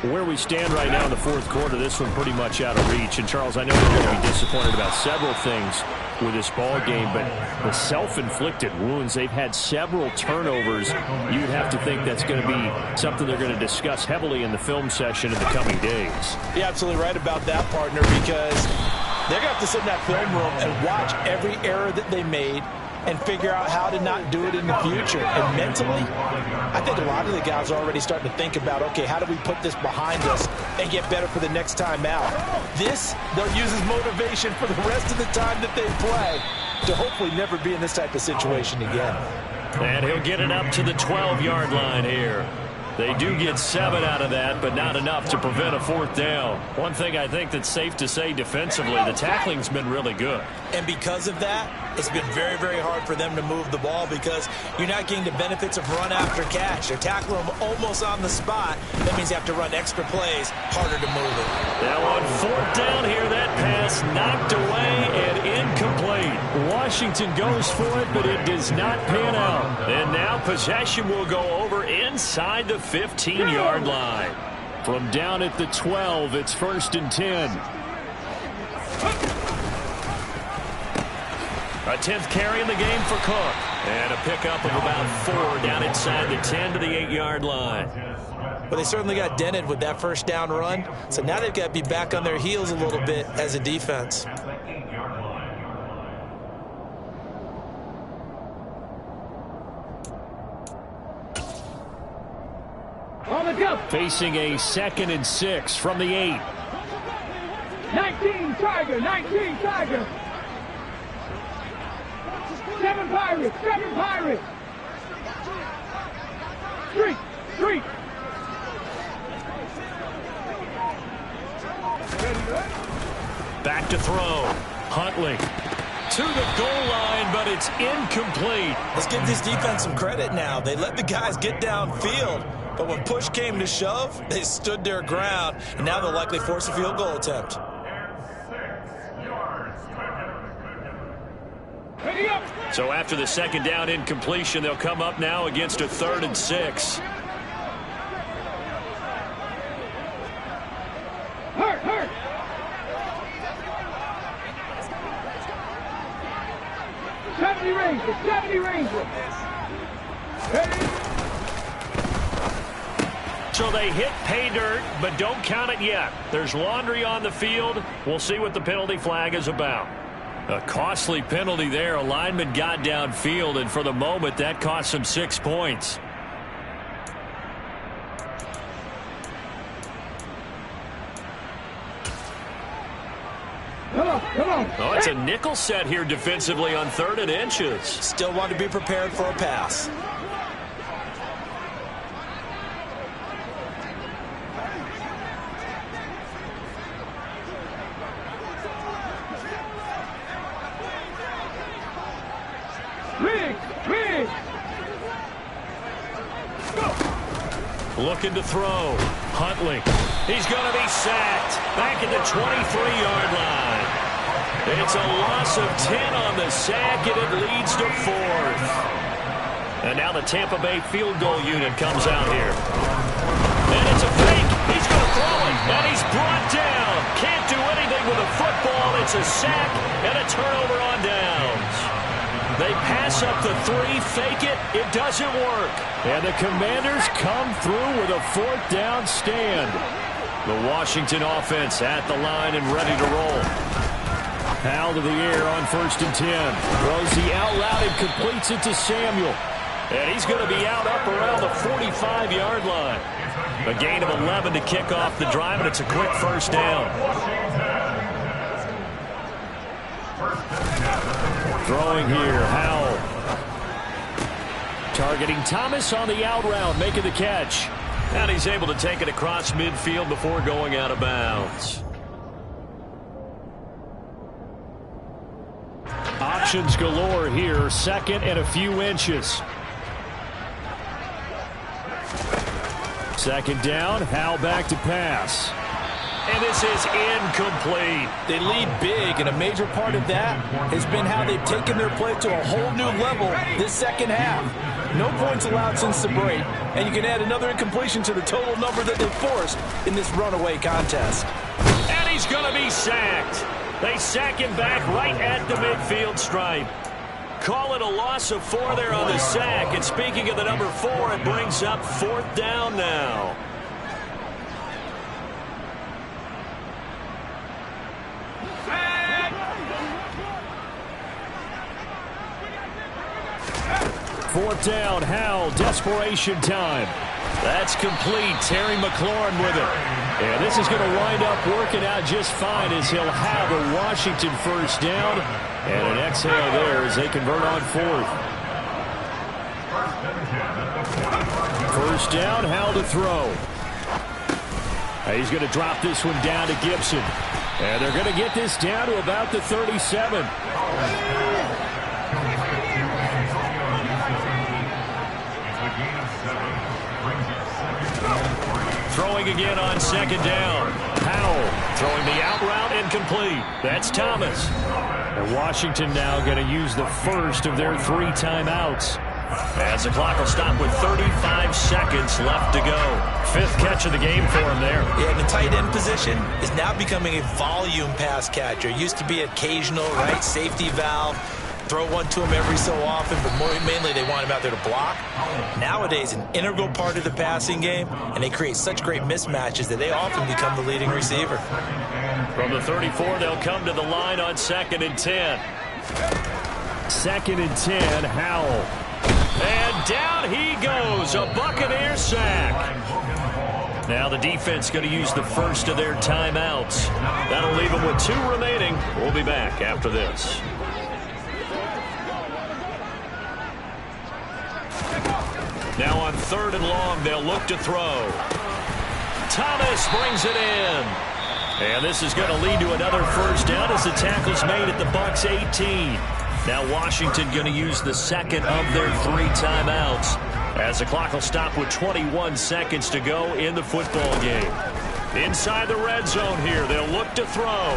Where we stand right now in the fourth quarter, this one pretty much out of reach. And, Charles, I know you're going to be disappointed about several things with this ball game, but the self-inflicted wounds, they've had several turnovers. You'd have to think that's going to be something they're going to discuss heavily in the film session in the coming days. You're absolutely right about that, partner, because they're going to have to sit in that film room and watch every error that they made and figure out how to not do it in the future. And mentally, I think a lot of the guys are already starting to think about, okay, how do we put this behind us and get better for the next time out? This, they'll use as motivation for the rest of the time that they play to hopefully never be in this type of situation again. And he'll get it up to the 12-yard line here. They do get 7 out of that, but not enough to prevent a fourth down. One thing I think that's safe to say defensively, the tackling's been really good. And because of that, it's been very, very hard for them to move the ball because you're not getting the benefits of run after catch. They're tackling them almost on the spot. That means you have to run extra plays, harder to move it. Now on fourth down here, that pass knocked away and incomplete. Washington goes for it, but it does not pan out. And now possession will go over inside the 15-yard line. From down at the 12, it's 1st and 10. A 10th carry in the game for Cook. And a pickup of about 4 down inside the 10 to the 8-yard line. Well, they certainly got dented with that first down run. So now they've got to be back on their heels a little bit as a defense. Facing a 2nd and 6 from the 8. 19 Tiger, 19 Tiger. 7 Pirates, 7 Pirates. Street. Back to throw. Huntley to the goal line, but it's incomplete. Let's give this defense some credit now. They let the guys get downfield, but when push came to shove, they stood their ground, and now they'll likely force a field goal attempt. So after the 2nd down incompletion, they'll come up now against a 3rd and 6. Hurt. 70 Ranger. So they hit pay dirt, but don't count it yet. There's laundry on the field. We'll see what the penalty flag is about. A costly penalty there. A lineman got downfield, and for the moment, that cost him 6 points. Come on. Oh, it's a nickel set here defensively on 3rd and inches. Still want to be prepared for a pass. Rig. Looking to throw. Huntley. He's going to be sacked. Back at the 23-yard line. It's a loss of 10 on the sack, and it leads to 4th. And now the Tampa Bay field goal unit comes out here. And it's a fake. He's going to throw it, and he's brought down. Can't do anything with a football. It's a sack and a turnover on downs. They pass up the 3, fake it. It doesn't work. And the Commanders come through with a 4th down stand. The Washington offense at the line and ready to roll. Powell to the air on 1st and 10. Throws the out route and completes it to Samuel. And he's going to be out up around the 45-yard line. A gain of 11 to kick off the drive, and it's a quick 1st down. Throwing here, Howell. Targeting Thomas on the out route, making the catch. And he's able to take it across midfield before going out of bounds. Options galore here, 2nd and a few inches. 2nd down, Howell back to pass. And this is incomplete. They lead big, and a major part of that has been how they've taken their play to a whole new level this second half. No points allowed since the break, and you can add another incompletion to the total number that they forced in this runaway contest. And he's going to be sacked. They sack him back right at the midfield stripe. Call it a loss of 4 there on the sack. And speaking of the number 4, it brings up 4th down now. Fourth down, Howell, desperation time. That's complete. Terry McLaurin with it. And this is going to wind up working out just fine as he'll have a Washington first down. And an exhale there as they convert on 4th. First down, Howell to throw. He's going to drop this one down to Gibson. And they're going to get this down to about the 37. Throwing again on 2nd down. Howell Throwing the out route incomplete. That's Thomas. And Washington now going to use the first of their 3 timeouts. As the clock will stop with 35 seconds left to go. 5th catch of the game for him there. Yeah, and the tight end position is now becoming a volume pass catcher. It used to be occasional, right, safety valve. Throw one to him every so often, but mainly they want him out there to block. Nowadays, an integral part of the passing game, and they create such great mismatches that they often become the leading receiver. From the 34, they'll come to the line on 2nd and 10. 2nd and 10, Howell. And down he goes, a Buccaneer sack. Now the defense going to use the first of their timeouts. That'll leave them with 2 remaining. We'll be back after this. Now on 3rd and long, they'll look to throw. Thomas brings it in. And this is going to lead to another first down as the tackle's made at the Bucs 18. Now Washington going to use the 2nd of their 3 timeouts as the clock will stop with 21 seconds to go in the football game. Inside the red zone here, they'll look to throw.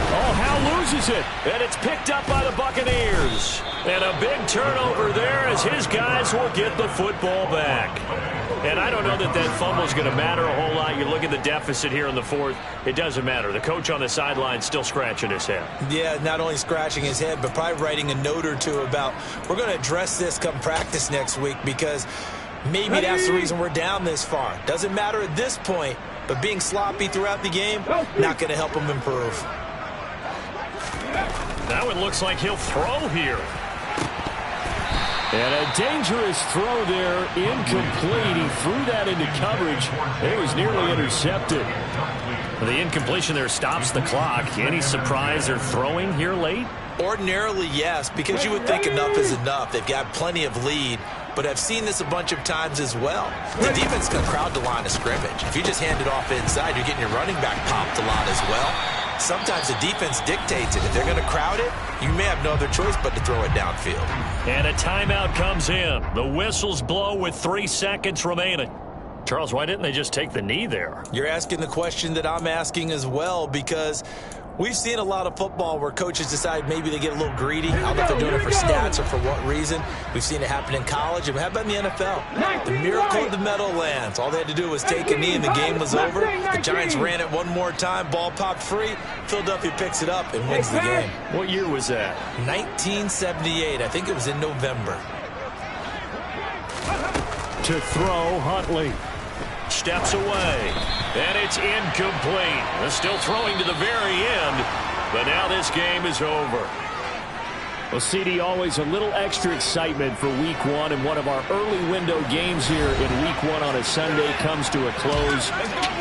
Oh, Howell loses it. And it's picked up by the Buccaneers. And a big turnover there as his guys will get the football back. And I don't know that that fumble is going to matter a whole lot. You look at the deficit here in the 4th. It doesn't matter. The coach on the sideline still scratching his head. Yeah, not only scratching his head, but probably writing a note or 2 about we're going to address this come practice next week because maybe that's the reason we're down this far. Doesn't matter at this point, but being sloppy throughout the game, not going to help him improve. Now it looks like he'll throw here. And a dangerous throw there, incomplete. He threw that into coverage. It was nearly intercepted. The incompletion there stops the clock. Any surprise they're throwing here late? Ordinarily, yes, because you would think enough is enough. They've got plenty of lead, but I've seen this a bunch of times as well. The defense can crowd the line of scrimmage. If you just hand it off inside, you're getting your running back popped a lot as well. Sometimes the defense dictates it. If they're going to crowd it, you may have no other choice but to throw it downfield. And a timeout comes in. The whistles blow with 3 seconds remaining. Charles, why didn't they just take the knee there? You're asking the question that I'm asking as well, because we've seen a lot of football where coaches decide maybe they get a little greedy. I don't know if they're doing it for stats or for what reason. We've seen it happen in college. And how about in the NFL? The miracle of the Meadowlands. All they had to do was take a knee and the game was over. The Giants ran it one more time. Ball popped free. Philadelphia picks it up and wins the game. What year was that? 1978. I think it was in November. To throw, Huntley. Steps away. And it's incomplete. They're still throwing to the very end. But now this game is over. Well, CD, always a little extra excitement for Week 1, and one of our early window games here in Week 1 on a Sunday comes to a close.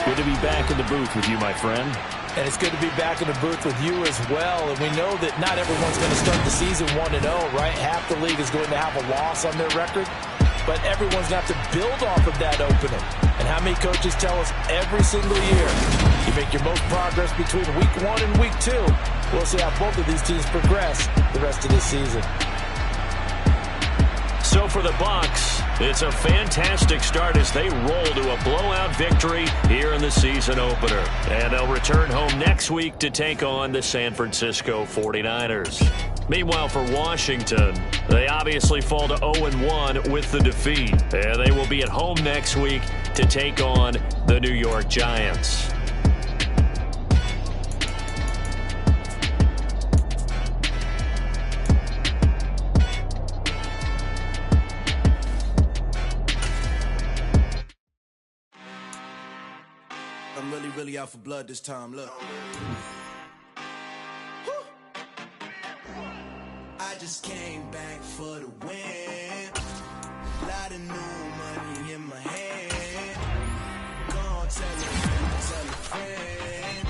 Good to be back in the booth with you, my friend. And it's good to be back in the booth with you as well. And we know that not everyone's going to start the season 1-0, right? Half the league is going to have a loss on their record. But everyone's going to have to build off of that opening. And how many coaches tell us every single year, you make your most progress between Week 1 and Week 2. We'll see how both of these teams progress the rest of this season. So for the Bucs, it's a fantastic start as they roll to a blowout victory here in the season opener. And they'll return home next week to take on the San Francisco 49ers. Meanwhile, for Washington, they obviously fall to 0-1 with the defeat. And they will be at home next week to take on the New York Giants. I'm really out for blood this time, look. I just came back for the win. Lot of new money in my hand. Gonna tell a friend.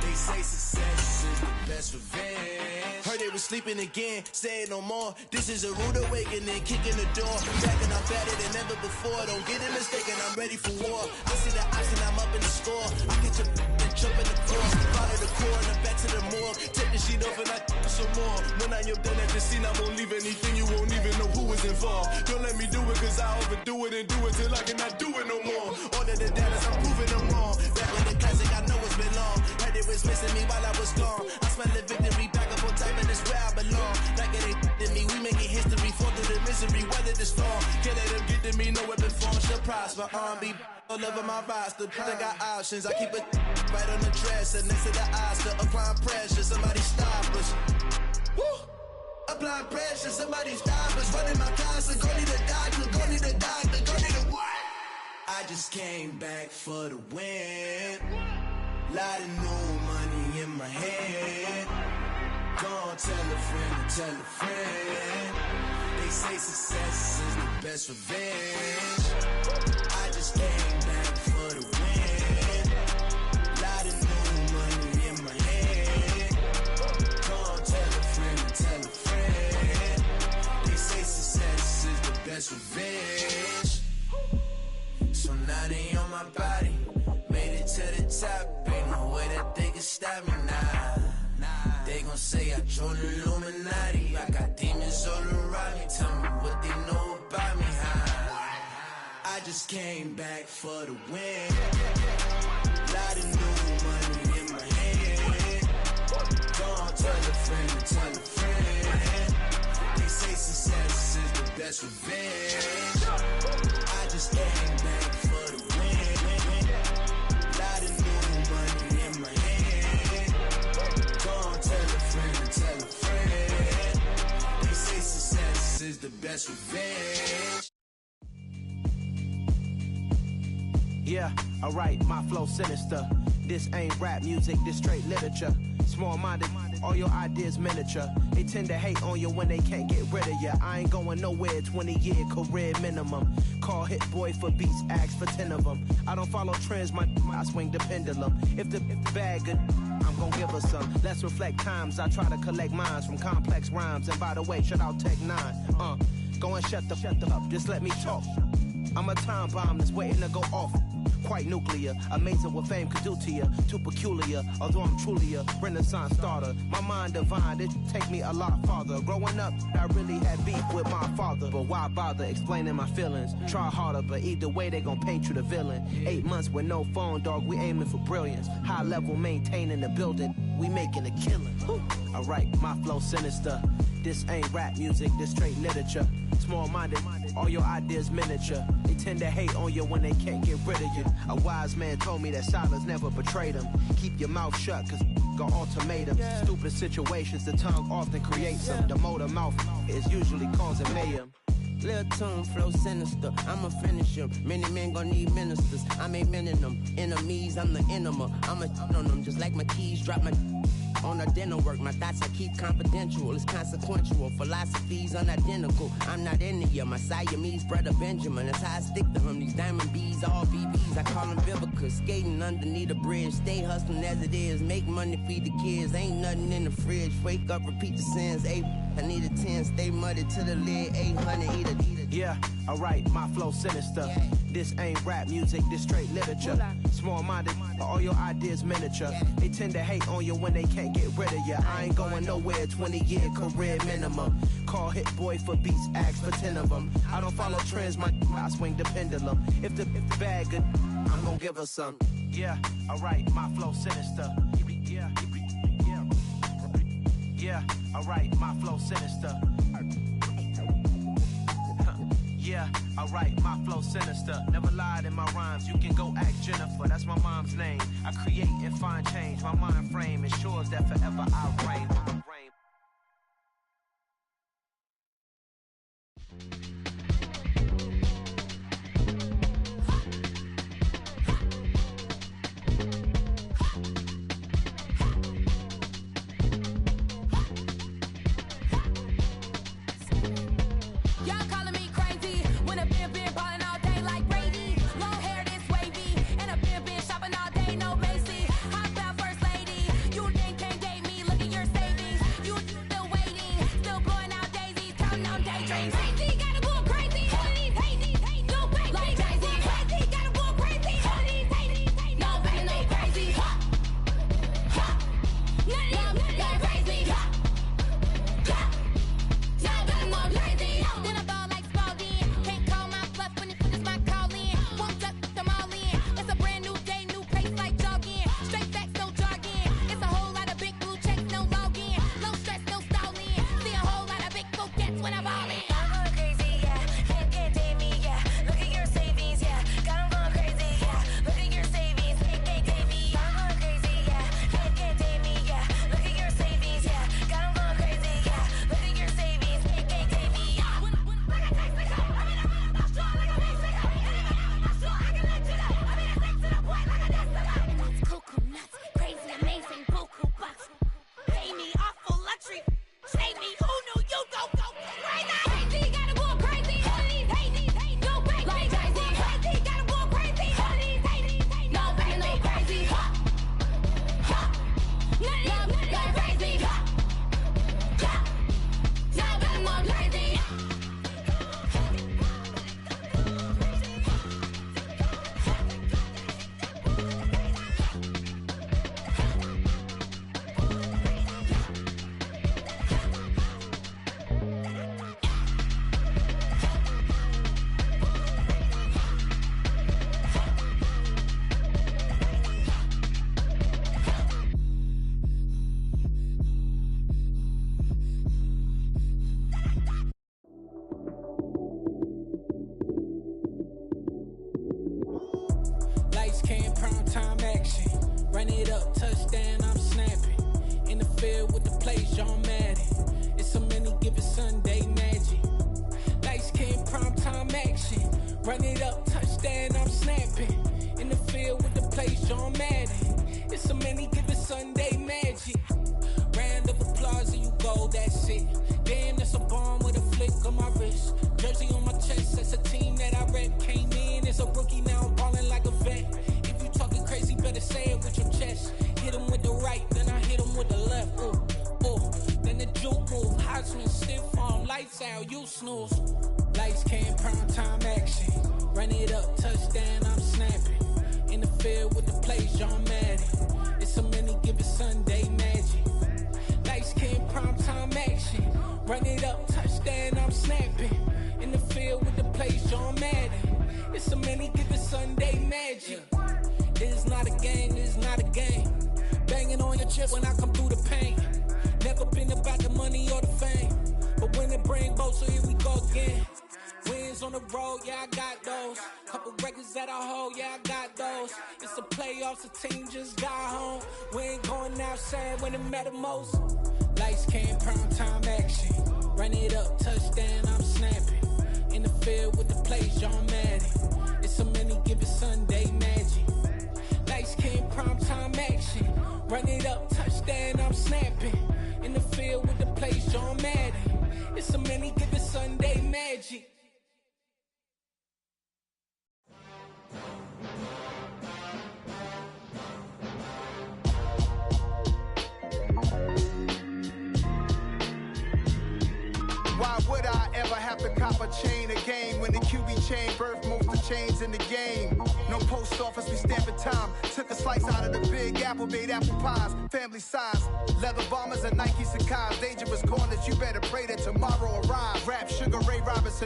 They say success is the best revenge. Heard they was sleeping again, say it no more. This is a rude awakening, kicking the door. Back and I'm better than ever before. Don't get it mistaken, I'm ready for war. I see the option, I'm up in the score. I get your and jump in the floor. Follow the core and then back to the morgue. Take the sheet off and I some more. When I am done at the scene, I won't leave anything. You won't even know who is involved. Don't let me do it, cause I overdo it and do it till I cannot do it no more. All of the data, I'm proving them wrong. Back with the classic, I know it's been long. Heard it was missing me while I was gone. I smell the victory back up on time, and it's where I belong. Like it ain't to me, we making history. Fall through the misery, weather the storm. Can't let them get to me, no weapon form shall prosper. R&B all over my roster. I got options, I keep it right on the dresser. Next to the Oscar, applying pressure. Somebody stop us. Woo! Applying pressure, somebody stop us. Running my closet, go need a doctor, go need a doctor, go need a what? I just came back for the win. Lot of new money in my hand. Gonna tell a friend, tell a friend. They say success is the best revenge. I just came back for the win. Lot of new money in my hand. Gonna tell a friend, tell a friend. They say success is the best revenge. So now they on my body. Made it to the top. Ain't no way that they can stop me now. They gon' say I joined the Illuminati. I got demons all around me. Tell me what they know about me, huh? I just came back for the win. Lot of new money in my hand. Gonna tell a friend, tell a friend. They say success is the best revenge. I just came back for the win. Lot of new money in my hand. Gonna tell a friend, tell a friend. They say success is the best revenge. Yeah, alright, my flow sinister. This ain't rap music, this straight literature. Small-minded, all your ideas miniature. They tend to hate on you when they can't get rid of you. I ain't going nowhere, 20-year career minimum. Call Hit Boy for beats, ask for 10 of them. I don't follow trends, I swing the pendulum. If the bag good, I'm gon' give her some. Let's reflect times, I try to collect minds from complex rhymes. And by the way, shout out Tech 9. Go and shut the up, just let me talk. I'm a time bomb that's waiting to go off. Quite nuclear, amazing what fame could do to you. Too peculiar, although I'm truly a renaissance starter. My mind divine, it take me a lot farther. Growing up, I really had beef with my father. But why bother explaining my feelings? Try harder, but either way they gon' paint you the villain. 8 months with no phone, dog, we aiming for brilliance. High level maintaining the building, we making a killing. Alright, my flow sinister. This ain't rap music, this straight literature. Small-minded, all your ideas miniature. They tend to hate on you when they can't get rid of you. A wise man told me that silence never betrayed him. Keep your mouth shut, cause got ultimatums. Stupid situations, the tongue often creates them. The motor mouth is usually causing mayhem. Lil' tune, flow sinister, I'ma finish him. Many men gon' need ministers, I'm aiming them. Enemies, I'm the enema. I'ma on them, just like my keys, drop my on a dinner work. My thoughts I keep confidential, it's consequential. Philosophies unidentical, I'm not into you. My Siamese brother Benjamin, that's how I stick to him. These diamond bees, all BBs, I call them Vivica. Skating underneath a bridge, stay hustling as it is. Make money, feed the kids, ain't nothing in the fridge. Wake up, repeat the sins, I need a 10, stay muddy to the lid, 800, eat a. Yeah, alright, my flow sinister. This ain't rap music, this straight literature. Small-minded, all your ideas miniature. They tend to hate on you when they can't get rid of you. I ain't going nowhere, 20-year career minimum. Call Hit Boy for beats, ask for 10 of them. I don't follow trends, I swing the pendulum. If the bag good, I'm gon' give her some. Yeah, alright, my flow sinister. Yeah, alright, my flow sinister. Yeah, alright, my flow sinister. Never lied in my rhymes, you can go ask Jennifer. That's my mom's name. I create and find change. My mind frame ensures that forever I'll reign.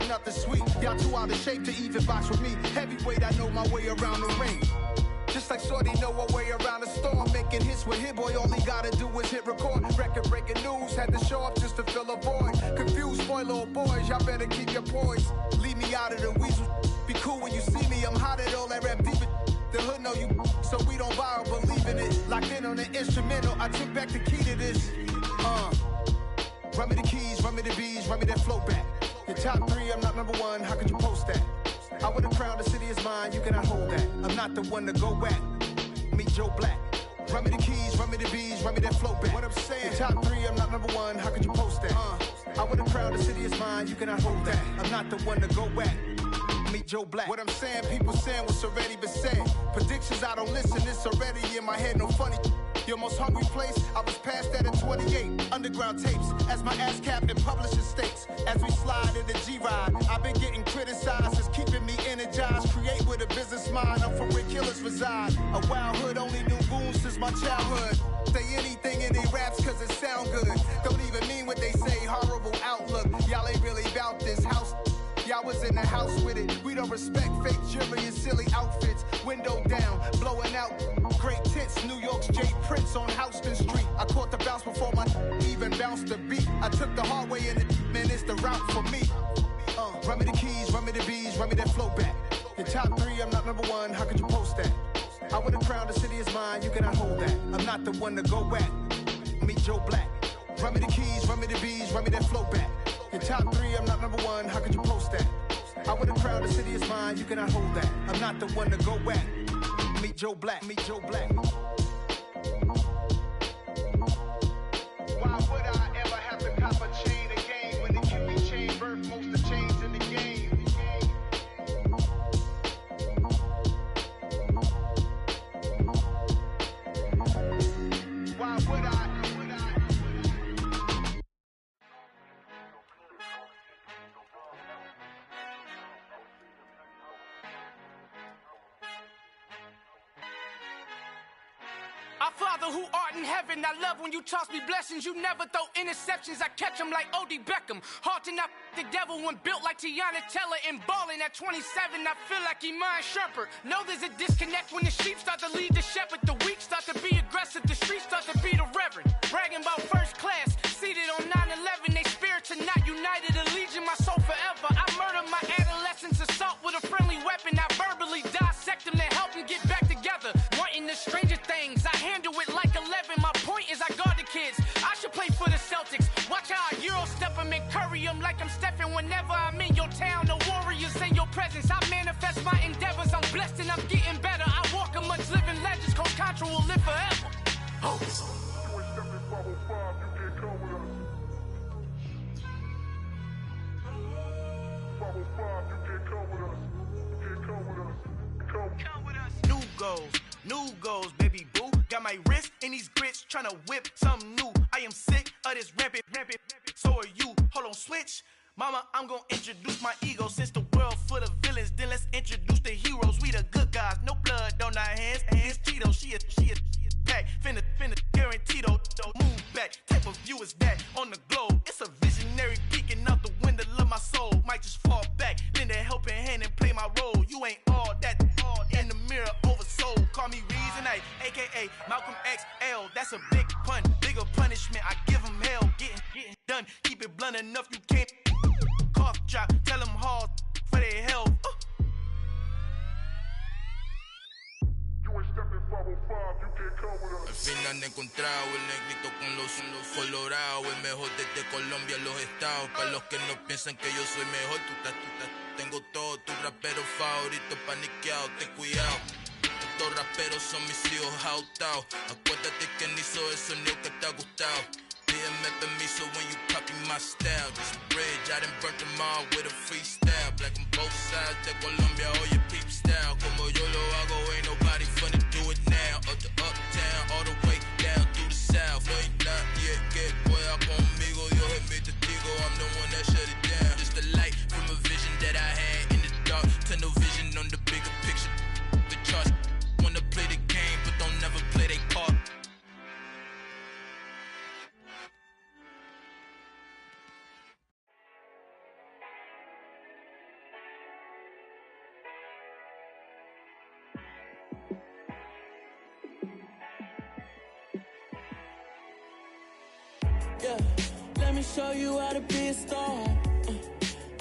Nothing sweet. Y'all too out of shape to even box with me. Heavyweight, I know my way around the ring. Just like Shorty know a way around the storm. Making hits with Hit Boy, all he gotta do is hit record. Record-breaking news, had to show up just to fill a void. Confused, spoiled little boys, y'all better keep your poise. Leave me out of the weasel. Be cool when you see me, I'm hot at all that rap deep. The hood know you, so we don't borrow, believe in it. Locked in on the instrumental, I took back the key to this. Run me the keys, run me the bees, run me that flow back. Your top 3, I'm not number 1, how could you post that? I would've crowned the city is mine, you cannot hold that. I'm not the one to go back. Meet Joe Black. Run me the keys, run me the bees, run me that flow back. What I'm saying, your top 3, I'm not number 1, how could you post that? I would've crowned the city is mine, you cannot hold that. I'm not the one to go back. Meet Joe Black. What I'm saying, people saying what's already been said. Predictions, I don't listen, it's already in my head, no funny. Your most hungry place, I was past that at 28. Underground tapes, as my ass cap in publishing states. As we slide in the G-Ride, I've been getting criticized, it's keeping me energized. Create with a business mind, I'm from where killers reside. A wild hood, only knew goons since my childhood. Say anything in they raps cause it sound good. Don't even mean what they say, horrible outlook. Y'all ain't really about this house. Y'all was in the house with it. We don't respect fake jewelry and silly outfits. Window down, blowing out. Great tits, New York's J. Prince on Houston Street. I caught the bounce before my even bounced the beat. I took the hard way in it, man, it's the route for me. Run me the keys, run me the bees, run me that flow back. Your top 3, I'm not number 1, how could you post that? I would've crowned the city is mine, you cannot hold that. I'm not the one to go back. Meet Joe Black. Run me the keys, run me the bees, run me that flow back. Your top 3, I'm not number 1, how could you post that? I would've crowned the city is mine, you cannot hold that. I'm not the one to go back. Meet Joe Black, meet Joe Black. Why would I ever have to cop a chain again when the QB chain birth most of chains in the game? Why would I? Our Father who art in heaven, I love when you toss me blessings. You never throw interceptions, I catch them like O.D. Beckham. Hard to knock the devil when built like Tiana Teller. And balling at 27, I feel like Iman Shumpert. Know there's a disconnect when the sheep start to lead the shepherd. The weak start to be aggressive, the streets start to be the reverend. Bragging about first class, seated on 9/11. They spirits are not united, a legion, my soul forever. I murder my adolescence, assault with a friendly weapon. I verbally dissect them to help them get back together. Wanting the stranger things, I handle it like 11. My point is I guard the kids. I should play for the Celtics. Watch how I Euro step them and curry them like I'm Stephen. Whenever I'm in your town, the warriors in your presence. I manifest my endeavors. I'm blessed and I'm getting better. I walk amongst living legends. Coach Contra will live forever. Oh. New goals, baby boo. Got my wrist in these grits, tryna whip something new. I am sick of this rampant. So are you. Hold on, switch. Mama, I'm gonna introduce my ego. Since the world full of villains, then let's introduce the heroes. We the good guys, no blood on our hands. Hands Tito, she a pack. Finna guaranteed move back. Type of view is that on the globe? It's a visionary peeking out the window of my soul. Might just fall back, lend a helping hand and play my role. You ain't all that in the mirror oversold. Call me Reason A, aka Malcolm XL. That's a big pun, bigger punishment. I give him hell, getting done. Keep it blunt enough, you can't cough drop. Tell them hard for their health. Al fin han encontrado el negrito con los colorados, el mejor desde Colombia a los estados. Para los que no piensan que yo soy mejor, tengo todo, tus raperos favoritos paniqueados, ten cuidado. Estos raperos son mis hijos adoptados. Acuérdate que ni hizo el sonido que te ha gustado. Pídeme permiso when you copy my style. This bridge, I done burnt them all with a freestyle. Black on both sides de Colombia, oye peep style. Como yo lo hago, ain't nobody finna do it now. Up to uptown, all the way down through the south. No ain't nadie que pueda conmigo. Dios es mi testigo, I'm the one that shut it down. Just a light from a vision that I had in the dark. Tunnel vision on the bigger picture. The charts wanna play the game, but don't never play their part. Yeah, let me show you how to be a star.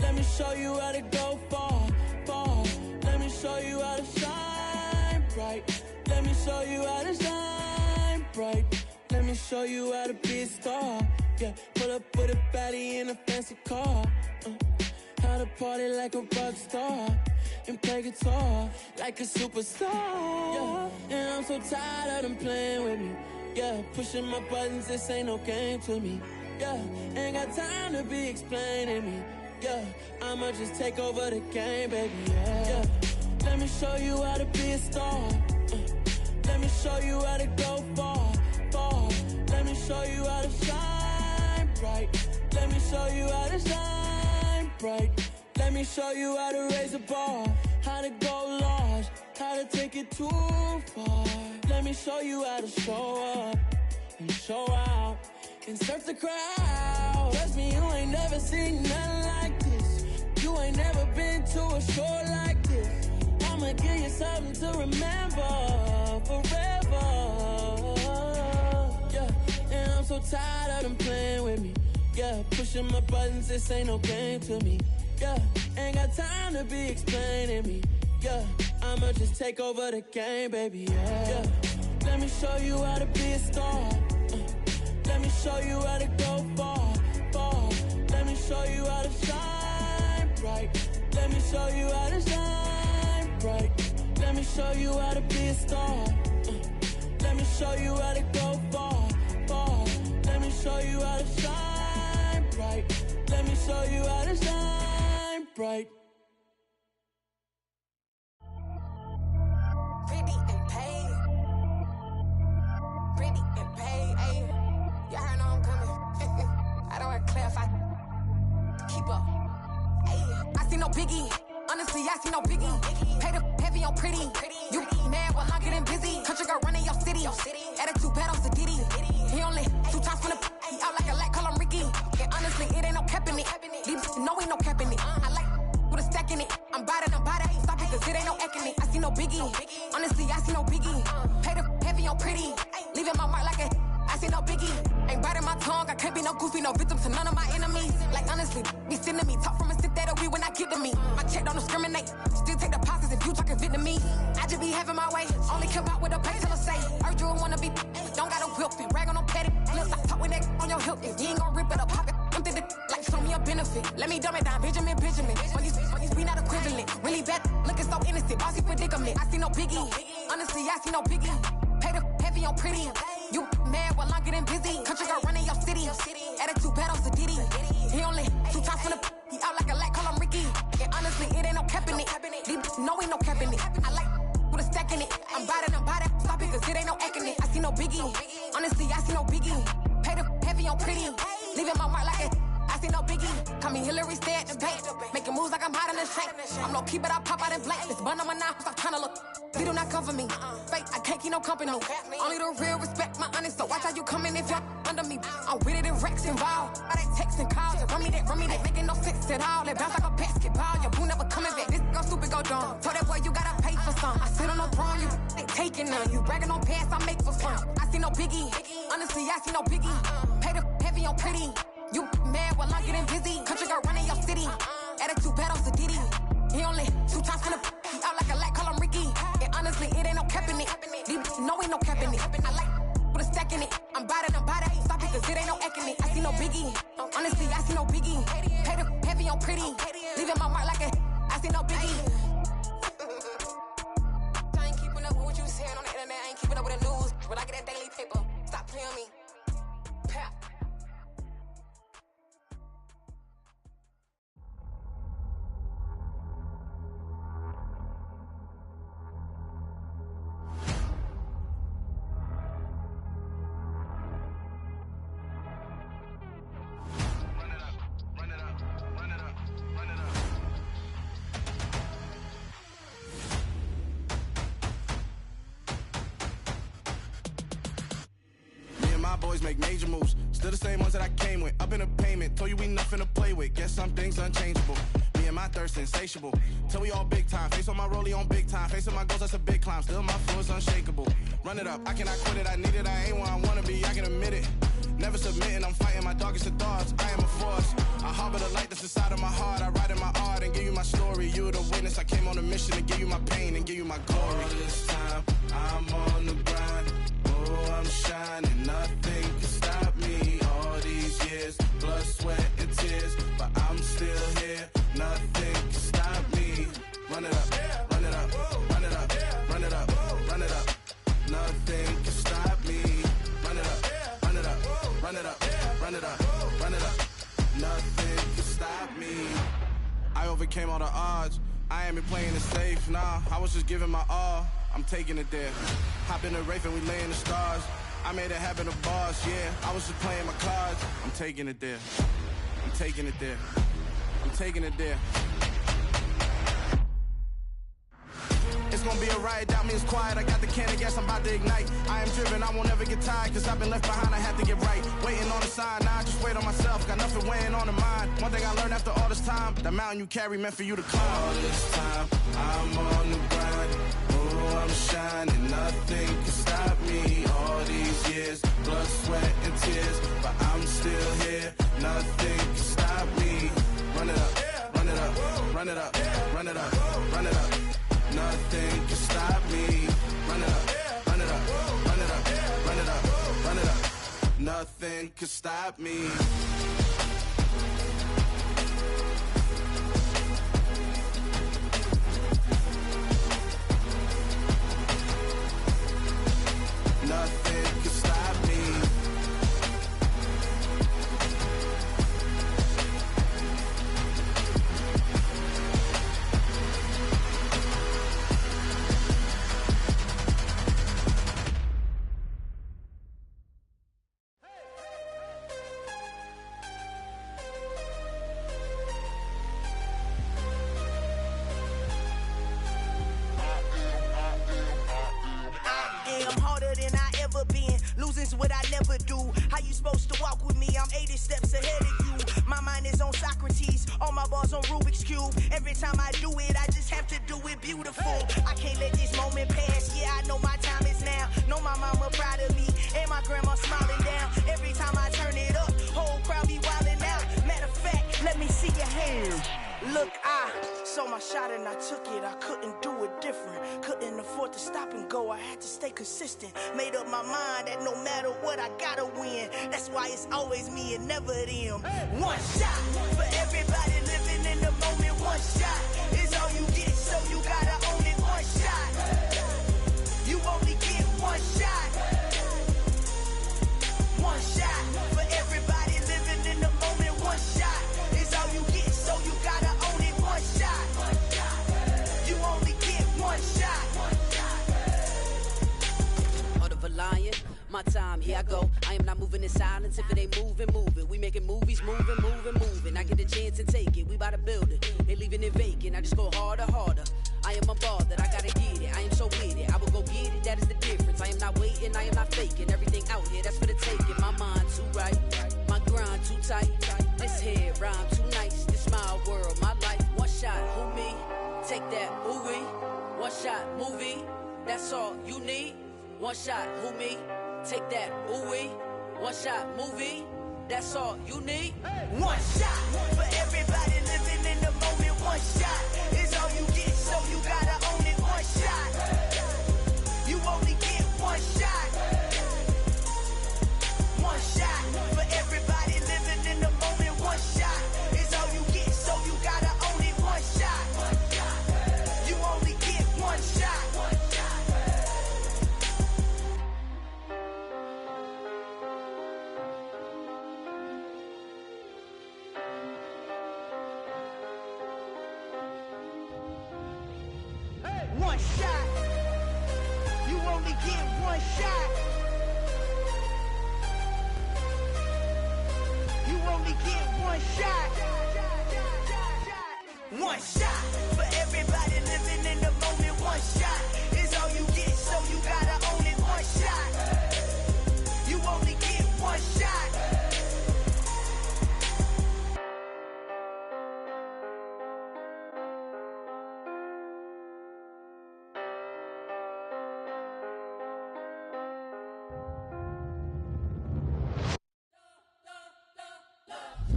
Let me show you how to go far, far. Let me show you how to shine bright. Let me show you how to shine bright. Let me show you how to be a star. Yeah, pull up with a baddie in a fancy car. How to party like a rock star and play guitar like a superstar. Yeah, and I'm so tired of them playing with me. Yeah, pushing my buttons, this ain't no game to me. Yeah, ain't got time to be explaining me. Yeah, I'ma just take over the game, baby. Yeah, let me show you how to be a star. Let me show you how to go far, far. Let me show you how to shine bright. Let me show you how to shine bright. Let me show you how to raise the bar, how to go large, how to take it too far. Let me show you how to show up and show out and surf the crowd. Trust me, you ain't never seen nothing like this. You ain't never been to a show like this. I'ma give you something to remember forever. Yeah, and I'm so tired of them playing with me. Yeah, pushing my buttons, this ain't no game to me. Yeah, ain't got time to be explaining me. Yeah, I'ma just take over the game, baby. Yeah, let me show you how to be a star. Let me show you how to go far, far. Let me show you how to shine bright. Let me show you how to shine bright. Let me show you how to be a star. Let me show you how to go far, far. Let me show you how to shine bright. Let me show you how to shine bright. Pretty and paid. Pretty and paid, ayy. Y'all heard know I'm coming. I don't want to clarify. Keep up. Ayy. I see no biggie. Honestly, I see no biggie. Pay the heavy on pretty. You mad while I'm getting busy. Country girl running your city. Attitude bad on Sadiddy. He only 2 times from the he out like a light, call him Ricky. And honestly, it ain't no cap in it. These know ain't no cap in it. I like with a stack in it. I'm bad. Stop it, cause it ain't no eck in it. I see no biggie. Honestly, I see no biggie. Pay the heavy on pretty. Leaving my mark like a I see no biggie. Ain't biting my tongue. I can't be no goofy, no victim to none of my enemies. Like honestly, be sending me talk from a sit that'll be when I get to me. My check don't discriminate. Still take deposits if you talking Vietnamese. I just be having my way. Only care about what the pay tell us say. Urge you wanna be. Don't got a whip and rag on no petty. Lips like talk with that on your hip. If you ain't gon' rip it up, pop it. Empty the like show me a benefit. Let me dumb it down, Benjamin. When you be not equivalent. Really bad, looking so innocent. Bossy predicament. I see no biggie. Honestly, I see no biggie. Pay the heavy on pretty. You mad while I'm getting busy. Country girl running your city. Attitude bad on Sadiddy. He only 2 times from the he out like a light, call him Ricky. And honestly, it ain't no cap in it. These know ain't no cap in it. I like with a stack in it. I'm bad. Stop it, cause it ain't no eck in it. I see no biggie. Honestly, I see no biggie. Pay the heavy on pretty. Leaving my mark like a I see no biggie. Call me Hillary, stay at the bank. Making moves like I'm hot in the shank. I'm low key, but I pop out in blank. This bun on my knife, stop trying to look. They do not cover me. Fake, I can't keep no company. Only the real respect my honest. So watch how you coming if you're under me. I'm with it and Rex involved. I they texting calls. Just run me that. Making no sense at all. They bounce like a basketball. Your boo never coming back. This go stupid, go dumb. Told that boy you gotta pay for some. I sit on no throne, you ain't taking none. You bragging on pants, I make for fun. I see no biggie. Honestly, I see no biggie. Pay the heavy on pretty. You mad while I'm getting busy. Country girl running your city. Attitude bad on Sadiddy. He only 2 times from the he out like a light, call him Ricky. And honestly, it ain't no cap in it. These know ain't no cap in it. I like with a stack in it. I'm bad. Stop it, cause it ain't no eck in it. I see no biggie. Honestly, I see no biggie. Pay the heavy on pretty. Leaving my mark like a I see no biggie. I ain't keeping up with what you saying on the internet. I ain't keeping up with the news. When I get that daily paper, stop playing me. Pap. Boys make major moves, still the same ones that I came with. Up in a payment, told you we nothing to play with. Guess some things unchangeable. Me and my thirst insatiable. Till we all big time. Face on my rollie on big time. Facing my goals, that's a big climb. Still my flow is unshakable. Run it up, I cannot quit it. I need it, I ain't where I wanna be. I can admit it. Never never submitting, I'm fighting my darkest of thoughts. I am a force. I harbor the light that's inside of my heart. I write in my art and give you my story. You're the witness. I came on a mission to give you my pain and give you my glory. All this time, I'm on the grind. Oh, I'm shining. Nothing can stop me. All these years, blood, sweat, and tears. But I'm still here. Nothing can stop me. Run it up, run it up, run it up, run it up, run it up. Nothing can stop me. Run it up, run it up, run it up, run it up, run it up. Nothing can stop me. I overcame all the odds. I ain't been playing it safe, nah. I was just giving my all. I'm taking it there. Hop in the Wraith and we lay in the stars. I made it happen to boss, yeah. I was just playing my cards. I'm taking it there. I'm taking it there. I'm taking it there. It's gonna be a riot, doubt me it's quiet. I got the can of gas, I'm about to ignite. I am driven, I won't ever get tired, cause I've been left behind, I have to get right. Waiting on the sign, now I just wait on myself. Got nothing weighing on the mind. One thing I learned after all this time, the mountain you carry meant for you to climb. All this time, I'm on the grind. Oh, I'm shining, nothing can stop me. All these years, blood, sweat, and tears. But I'm still here, nothing can stop me. Run it up, run it up, run it up, run it up, run it up. Nothing can stop me. Run it up, run it up, run it up, run it up, run it up. Nothing can stop me. Nothing can stop me. Losing's what I never do. How you supposed to walk with me? I'm 80 steps ahead of you. My mind is on Socrates, all my balls on Rubik's Cube. Every time I do it, I just have to do it beautiful. I can't let this moment pass. Yeah, I know my time is now. Know my mama proud of me, and my grandma smiling down. Every time I turn it up, whole crowd be wildin' out. Matter of fact, let me see your hands. Look, I saw my shot and I took it. I couldn't do it different. Couldn't afford to stop and go. I had to stay consistent. Made up my mind that no matter what, I gotta win. That's why it's always me and never them. One shot for everybody living in the moment. One shot is all you get, so you gotta own it. One shot. You only get one shot. One shot for everybody living in the moment. One shot is all you get, so you gotta own it. One shot. You only get one shot. Heart of a lion, my time, here I go. I am not moving in silence. If it ain't moving, move it. We making movies, moving, moving, moving. I get a chance to take it. We bout to build it. They leaving it vacant. I just go harder, harder. I am a ball that I gotta get it. I am so with it. I will go get it. That is the difference. I am not waiting. I am not faking. Everything out here, that's for the taking. My mind too right. My grind too tight. This head rhyme too nice. This my world, my life. One shot, who me? Take that, ooh-wee. One shot, movie. That's all you need. One shot, who me? Take that, ooh-wee. One shot, movie. That's all you need. One shot for everybody living in the moment. One shot is all you get, so you gotta own it. One shot. You only get one shot. One shot for everybody living in the moment. One shot is all you get, so you gotta own it. One shot. You only get one shot. One shot. You only get one shot. You only get one shot. One shot for everybody living in the moment. One shot is all you get, so you gotta own it. One shot. You only get one shot.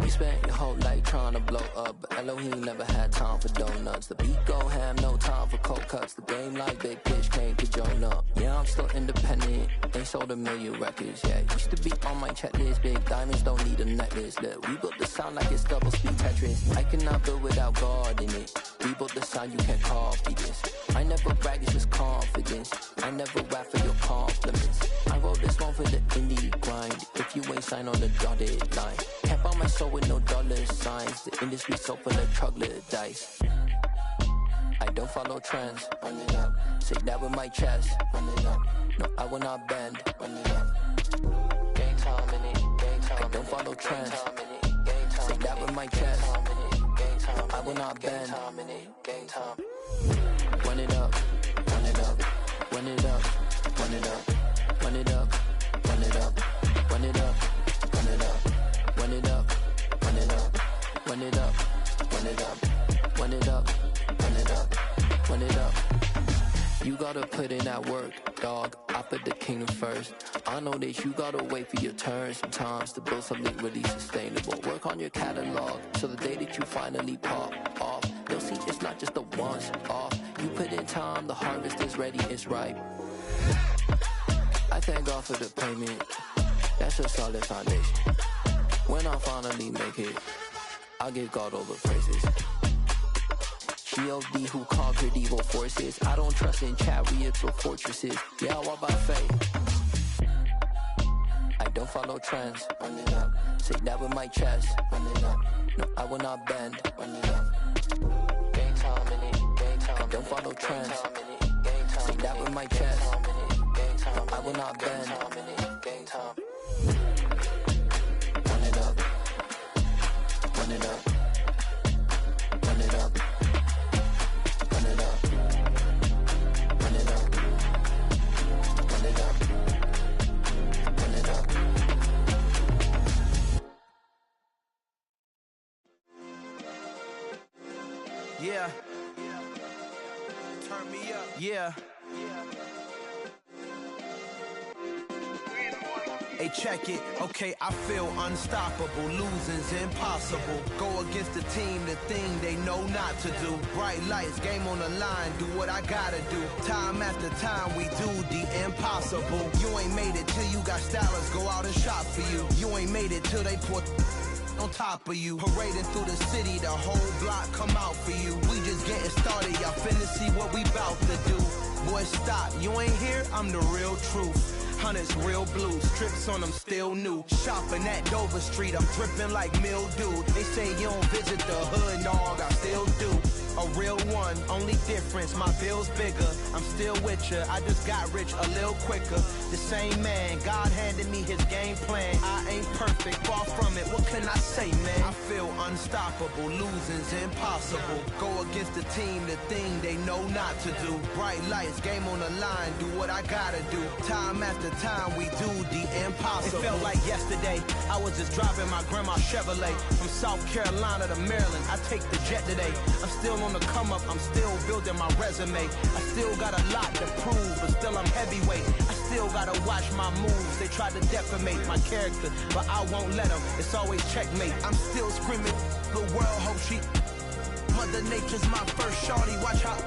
You spent your whole life trying to blow up, but Elohim never had time for donuts. The beat go ham, no time for cold cuts. The game like Big Pitch came to join up. Yeah, I'm still independent, ain't sold a million records yet. Used to be on my checklist, big diamonds don't need a necklace. Look, we built the sound like it's double speed Tetris. I cannot build without God in it. We built the sound, you can't copy this. I never brag, it's just confidence. I never rap for your compliments. I wrote this one for the indie grind. If you ain't signed on the dotted line, can't buy my soul with no dollar signs. The industry so full of troglodytes. I don't follow trends. Run it up. Say that with my chest. Run it up. No, I will not bend. Run it up. Gang time in it. Gang time. I don't follow trends. Say that with my chest. I will not bend. Gang time. Run it up. Run it up. Run it up. Run it up. Run it up. Run it up. Run it up. Run it up. Run it up. Run it up. Run it up. Run it up. Run it up. Run it up. Run it up. You gotta put in that work, dog. I put the kingdom first. I know that you gotta wait for your turn sometimes to build something really sustainable. Work on your catalog, so the day that you finally pop off, you'll see it's not just a once off. You put in time, the harvest is ready, it's ripe. I thank God for the payment. That's a solid foundation. When I finally make it, I'll give God all the praises. G.O.D. who conquered evil forces. I don't trust in chariots or fortresses. Yeah, I walk by faith. I don't follow trends. Run it up. Say that with my chest. Run it up. No, I will not bend. Run it up. Gang time in it. Gang time. I don't follow trends. Say that with my chest. No, I will not bend. Gang time. Run it up. Run it up. Run it up. Run it up. Run it up. Run it up. Run it up. Yeah. Turn me up. Yeah. Hey, check it. Okay, I feel unstoppable. Losing's impossible. Go against the team, the thing they know not to do. Bright lights, game on the line, do what I gotta do. Time after time, we do the impossible. You ain't made it till you got stylists go out and shop for you. You ain't made it till they put on top of you. Parading through the city, the whole block come out for you. We just getting started, y'all finna see what we bout to do. Boy, stop, you ain't here, I'm the real truth. Hunters, real blues, strips on them still new. Shopping at Dover Street, I'm dripping like mildew. They say you don't visit the hood, dog, I still do. A real one, only difference, my bill's bigger. I'm still with ya, I just got rich a little quicker. The same man, God handed me his game plan. I ain't perfect, far from it, what can I say, man? I feel unstoppable, losing's impossible. Go against the team, the thing they know not to do. Bright lights, game on the line, do what I gotta do. Time after time, we do the impossible. It felt like yesterday, I was just driving my grandma's Chevrolet. From South Carolina to Maryland, I take the jet today. I'm still on the come up, I'm still building my resume. I still got a lot to prove, but still I'm heavyweight. I still gotta watch my moves. They try to defamate my character, but I won't let them. It's always checkmate. I'm still screaming, the world hope she. Mother Nature's my first shorty. Watch how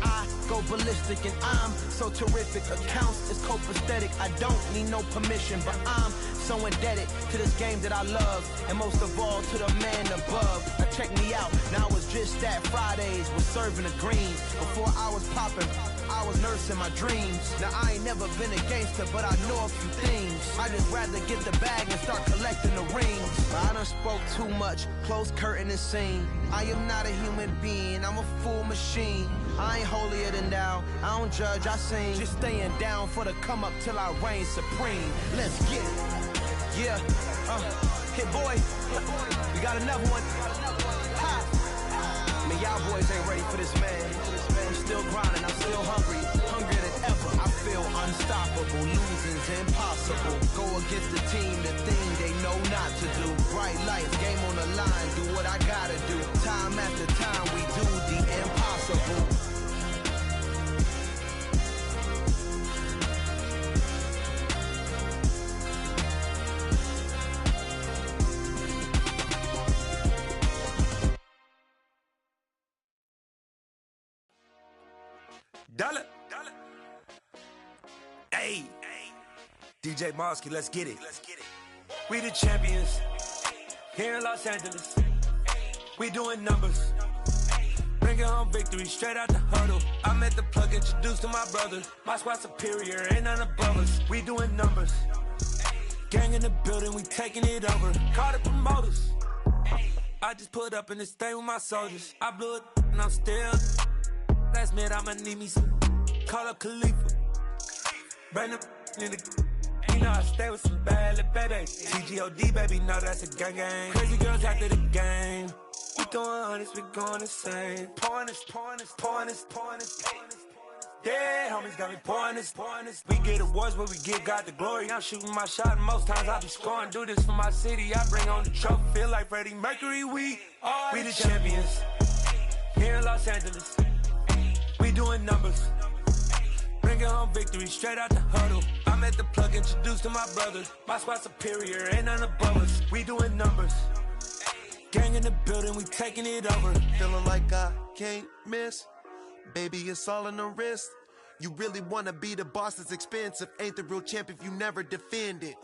I go ballistic, and I'm so terrific. Accounts is copacetic. I don't need no permission, but I'm so indebted to this game that I love, and most of all to the man above. Now check me out, now I was just at Fridays, was serving the greens. Before I was popping, I was nursing my dreams. Now I ain't never been a gangster, but I know a few things. I just rather get the bag and start collecting the rings. I done spoke too much, close curtain and scene. I am not a human being, I'm a full machine. I ain't holier than thou, I don't judge, I sing. Just staying down for the come up till I reign supreme. Let's get it. Yeah, hit boy, we got another one. Ha. Man, y'all boys ain't ready for this, man. I'm still grinding, I'm still hungry, hungrier than ever. I feel unstoppable, losing's impossible. Go against the team, the thing they know not to do. Bright lights, game on the line, do what I gotta do. Time after time, we do the impossible. Dollar. Hey, DJ Mosky, let's get it. We the champions here in Los Angeles. We doing numbers. Bringing home victory straight out the huddle. I'm at the plug, introduced to my brother. My squad superior, ain't none above us. We doing numbers. Gang in the building, we taking it over. Call the promoters. I just put up in this thing with my soldiers. I blew it and I'm still. Last minute I'ma need me some. Call up Khalifa. Bring them in the. You know I stay with some bad little baby. TGOD baby, know that's a gang. Crazy girls after the game. We throwing hundreds, we going insane. Pouring this. Yeah, homies got me pouring this. We get awards, but we give God the glory. I'm shooting my shot, and most times I be scoring. Do this for my city, I bring on the trophy. Feel like Freddie Mercury, we the champions. Here in Los Angeles, we doing numbers. Bringing home victory straight out the huddle. I'm at the plug, introduced to my brother. My squad superior, ain't none above us. We doing numbers. Gang in the building, we taking it over. Feeling like I can't miss. Baby, it's all in the wrist. You really wanna be the boss, it's expensive. Ain't the real champ if you never defend it.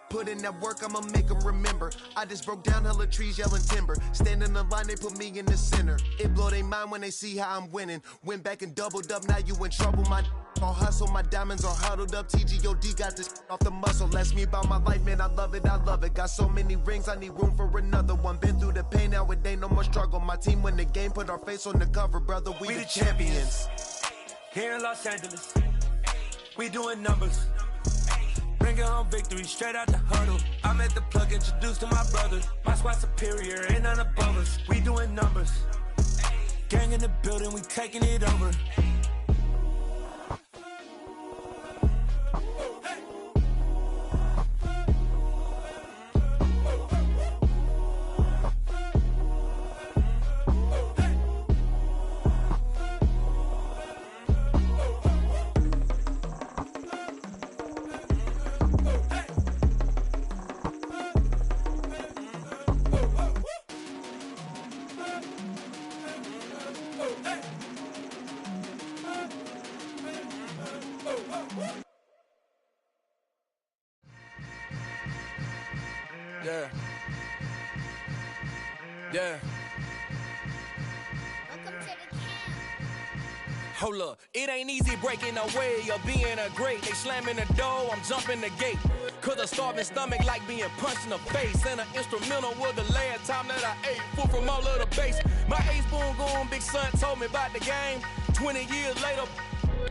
Put in that work, I'ma make them remember. I just broke down hella trees, yelling timber. Stand in the line, they put me in the center. It blow they mind when they see how I'm winning. Went back and doubled up, now you in trouble. My all hustle, my diamonds are huddled up. TGOD got this off the muscle. Ask me about my life, man, I love it. Got so many rings, I need room for another one. Been through the pain, now it ain't no more struggle. My team win the game, put our face on the cover, brother. We the champions. Here in Los Angeles, we doing numbers. Bringing home victory straight out the huddle. I'm at the plug, introduced to my brother. My squad superior, ain't none above us. We doing numbers. Gang in the building, we taking it over. Yeah. Hold up, it ain't easy breaking away or being a great. They slamming the door, I'm jumping the gate. Cause a starving stomach like being punched in the face. And an instrumental was the last time that I ate food from all of the bass. My ace boom goon, big son told me about the game. 20 years later,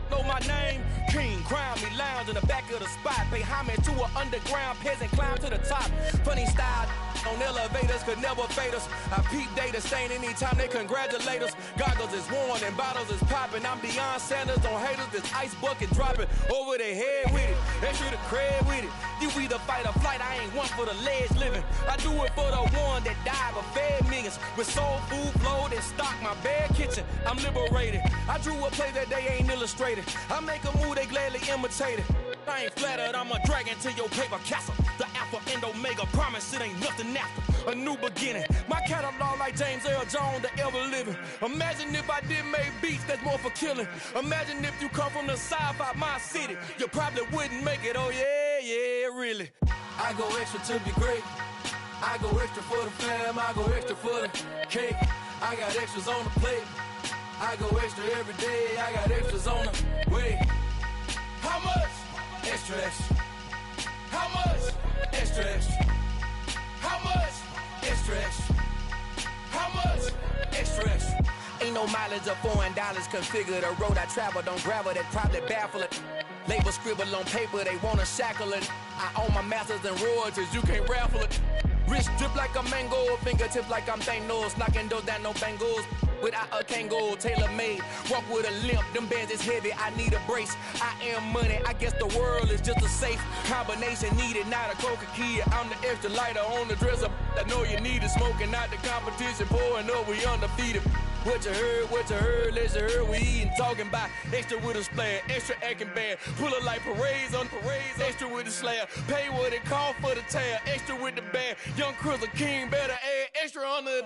know my name. King, crown me, lounge in the back of the spot. Pay homage to an underground peasant, climb to the top. Funny style on elevators could never fade us. I peep data stain anytime they congratulate us. Goggles is worn and bottles is popping. I'm Deion Sanders on haters, this ice bucket dropping over their head with it. Extra the cred with it. You either fight or flight, I ain't one for the ledge living. I do it for the one that died but fed millions. With soul food flowed and stocked my bad kitchen. I'm liberated. I drew a play that they ain't illustrated. I make a move, they gladly imitate it. I ain't flattered, I'm a dragon to your paper castle. The Alpha and Omega, promise it ain't nothing after. A new beginning. My catalog like James Earl Jones, the ever living. Imagine if I did make beats that's more for killing. Imagine if you come from the south out my city. You probably wouldn't make it, oh yeah, really. I go extra to be great. I go extra for the fam, I go extra for the cake. I got extras on the plate. I go extra every day, I got extras on the way. How much? Extra, extra. How much? Extra, extra. How much? Extra, extra. How much? Extra, extra. Ain't no mileage of $4 configure the road I travel. Don't gravel that probably baffle it. Label scribble on paper, they wanna shackle it. I own my masters and royalties, you can't raffle it. Wrist drip like a mango, fingertips like I'm Thanos. Knocking those down, no bangles. Without a Kango, tailor-made. Walk with a limp, them bands is heavy, I need a brace. I am money, I guess the world is just a safe combination needed, not a coca key. I'm the extra lighter on the dresser. I know you need it, smoking out the competition, pouring up, we undefeated. What you heard, let's hear we eatin', talking about extra with a splash, extra acting bad. Pull it like parades on parades, extra with the slab. Pay what it cost for the tab, extra with the bag. Young Chris a king, better add extra on the.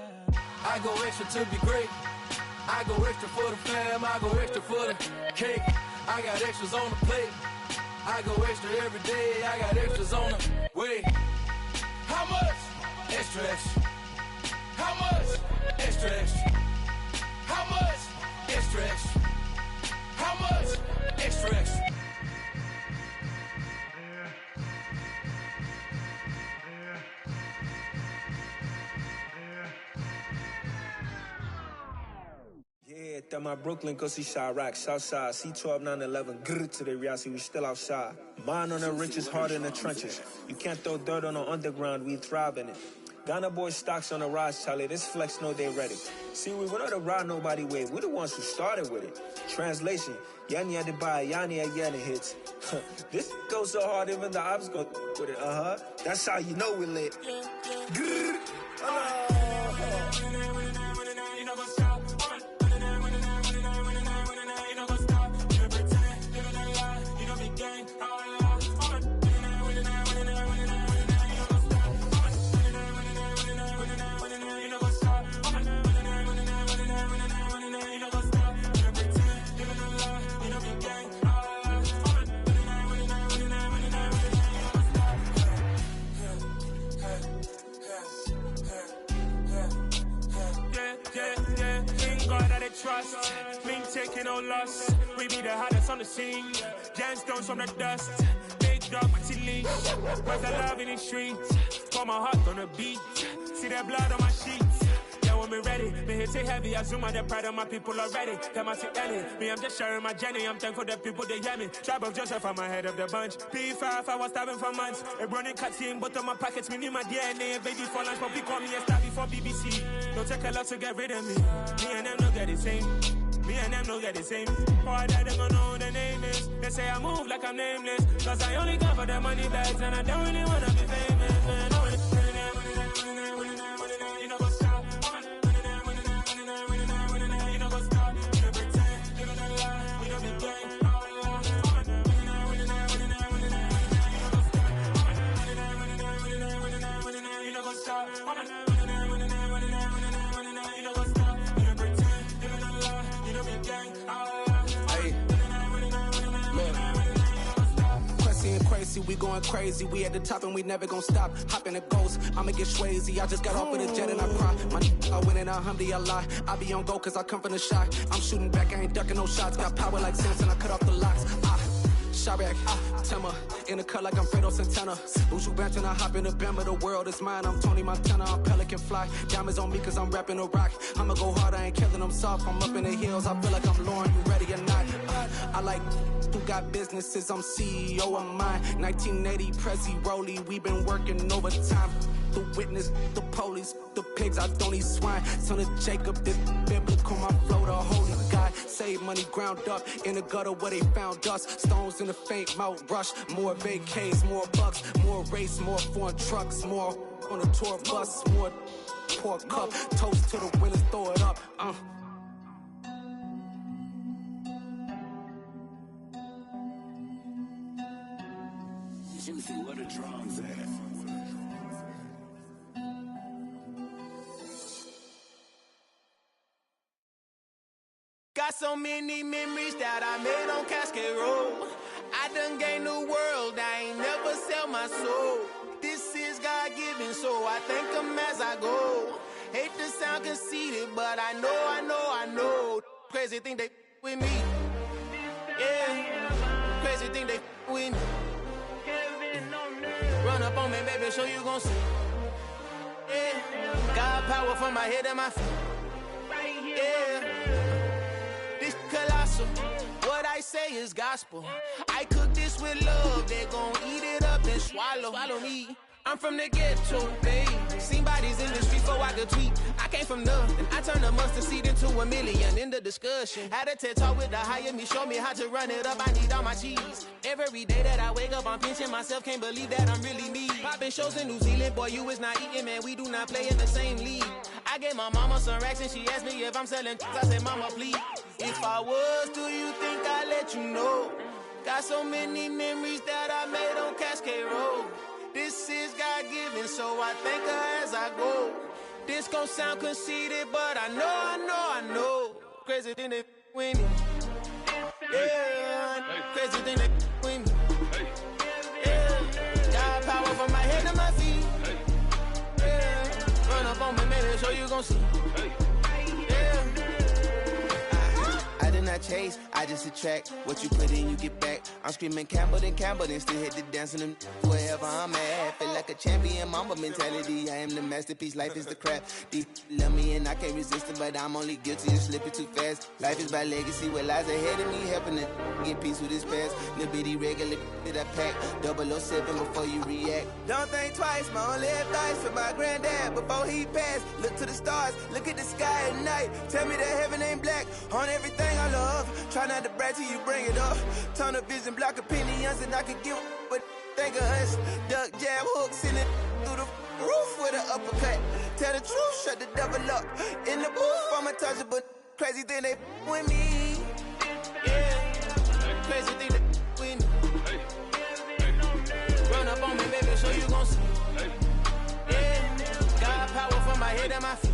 I go extra to be great. I go extra for the fam, I go extra for the cake. I got extras on the plate. I go extra every day, I got extras on the way. How much? Extra, extra. How much? Extra, extra. How much? Extra, extra. How much? Extra, extra. Yeah, that my Brooklyn, go see Chirac, Southside, C12, 911, grrr to the reality, we still outside. Mine on the riches, hard in the trenches. You can't throw dirt on the underground, we thrive in it. Ghana boys stocks on the rise, Charlie, this flex know they ready. See, we were not to ride nobody way, we the ones who started with it. Translation, Yani had to buy, Yani again hits. This goes so hard, even the ops go with it, That's how you know we lit. Grrr. Trust, me taking no loss. We be the hottest on the scene. Gemstones from the dust. Big dog with your leash. Where's the love in the streets? Pour my heart on the beat. See that blood on my sheets. Yeah, when we ready, me hit it heavy. I zoom out the pride of my people already. Them I see Ellie. Me, I'm just sharing my journey. I'm thankful that people they hear me. Tribe of Joseph, I'm ahead of the bunch. P5, I was starving for months. A running cutscene, but on my pockets, me need my DNA. Baby for lunch, but pick on me and start before BBC. Don't take a lot to get rid of me. Me and them don't get the same. Me and them don't get the same. Boy, that they gonna know who the name is. They say I move like I'm nameless. Cause I only come for the money bags and I don't really wanna be famous, man. You know, go stop. You know, go stop. You know, pretend. Living a lie. We don't be gang. You know, go stop. We going crazy, we at the top and we never gon' stop. Hop in a ghost, I'ma get swayzy. I just got off with a jet and I cry. I win and alhamdulillah. I be on go cause I come from the shot. I'm shooting back, I ain't ducking no shots. Got power like Samson, I cut off the locks. Chirac, Tema, in the cut like I'm Fredo Santana. Buju Banton, I hop in the Bama, the world is mine. I'm Tony Montana, I'm Pelican Fly. Diamonds on me cause I'm rapping a rock. I'ma go hard, I ain't killing them soft. I'm up in the hills, I feel like I'm Lauren, you ready or not? I like who got businesses, I'm CEO of mine. 1980, Prezi Rolly, we been working overtime. The witness, the police, the pigs, I don't eat swine. Son of Jacob, this biblical, my flow, the holy God. Save money ground up in the gutter where they found us. Stones in the faint mouth rush. More vacays, more bucks, more race, more foreign trucks, more on a tour bus, more pour cup. Toast to the winners, throw it up. Juicy, where the drums at? Got so many memories that I made on Cascade Road. I done gained the world, I ain't never sell my soul. This is God-given, so I thank him as I go. Hate to sound conceited, but I know. Crazy thing they with me. Yeah, crazy thing they with me. Run up on me, baby, show you gon' see. Yeah, God power from my head and my feet. Yeah. Colossal. What I say is gospel. I cook this with love. They gon' eat it up and swallow me. I'm from the ghetto, babe. Seen bodies in the streets before I could tweet. I came from nothing. I turned a mustard seed into $1 million in the discussion. Had a TED talk with the higher me, show me how to run it up. I need all my cheese. Every day that I wake up, I'm pinching myself. Can't believe that I'm really me. Popping shows in New Zealand, boy, you is not eating, man. We do not play in the same league. I gave my mama some racks and she asked me if I'm selling. I said, mama, please. If I was, do you think I'd let you know? Got so many memories that I made on Cascade Road. This is God-given, so I thank her as I go. This gon' sound conceited, but I know. crazy thing they with me. Yeah, crazy thing they with me. Yeah, got power from my head to my feet. Yeah, run up on me, man, so you gon' see. I did not chase, I just attract. What you put in, you get back. I'm screaming Campbell, then still hit the dancing them wherever I'm at. Feel like a champion, mamba mentality. I am the masterpiece, life is the crap. Deep love me and I can't resist it, but I'm only guilty of slipping too fast. Life is by legacy, what lies ahead of me, helping to get peace with this past. Little bitty regular that I pack, 007 before you react. Don't think twice, my only advice for my granddad before he passed. Look to the stars, look at the sky at night. Tell me that heaven ain't black on everything I love. Try not to brag till you bring it up. Tunnel vision, block opinions, and I can give but think of us. Duck, jab, hooks in it through the roof with an uppercut. Tell the truth, shut the devil up. In the booth, I'm untouchable. Crazy thing they with me. Yeah, crazy thing they with me. Run up on me, baby, so you gon' see. Yeah, got power from my head and my feet.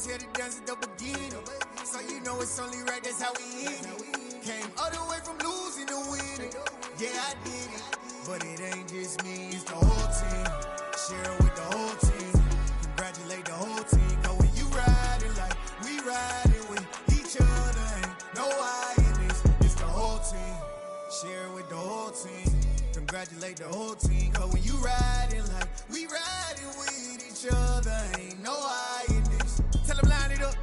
Here to dance at the beginning, so you know it's only right, that's how we end it. Came all the way from losing to winning. Yeah, I did it, but it ain't just me, it's the whole team. Share it with the whole team. Congratulate the whole team. Cause when you riding like we riding with each other, ain't no I in this, it's the whole team. Share it with the whole team. Congratulate the whole team. Cause when you riding like we riding with each other, ain't no I in this. Tell them line it up,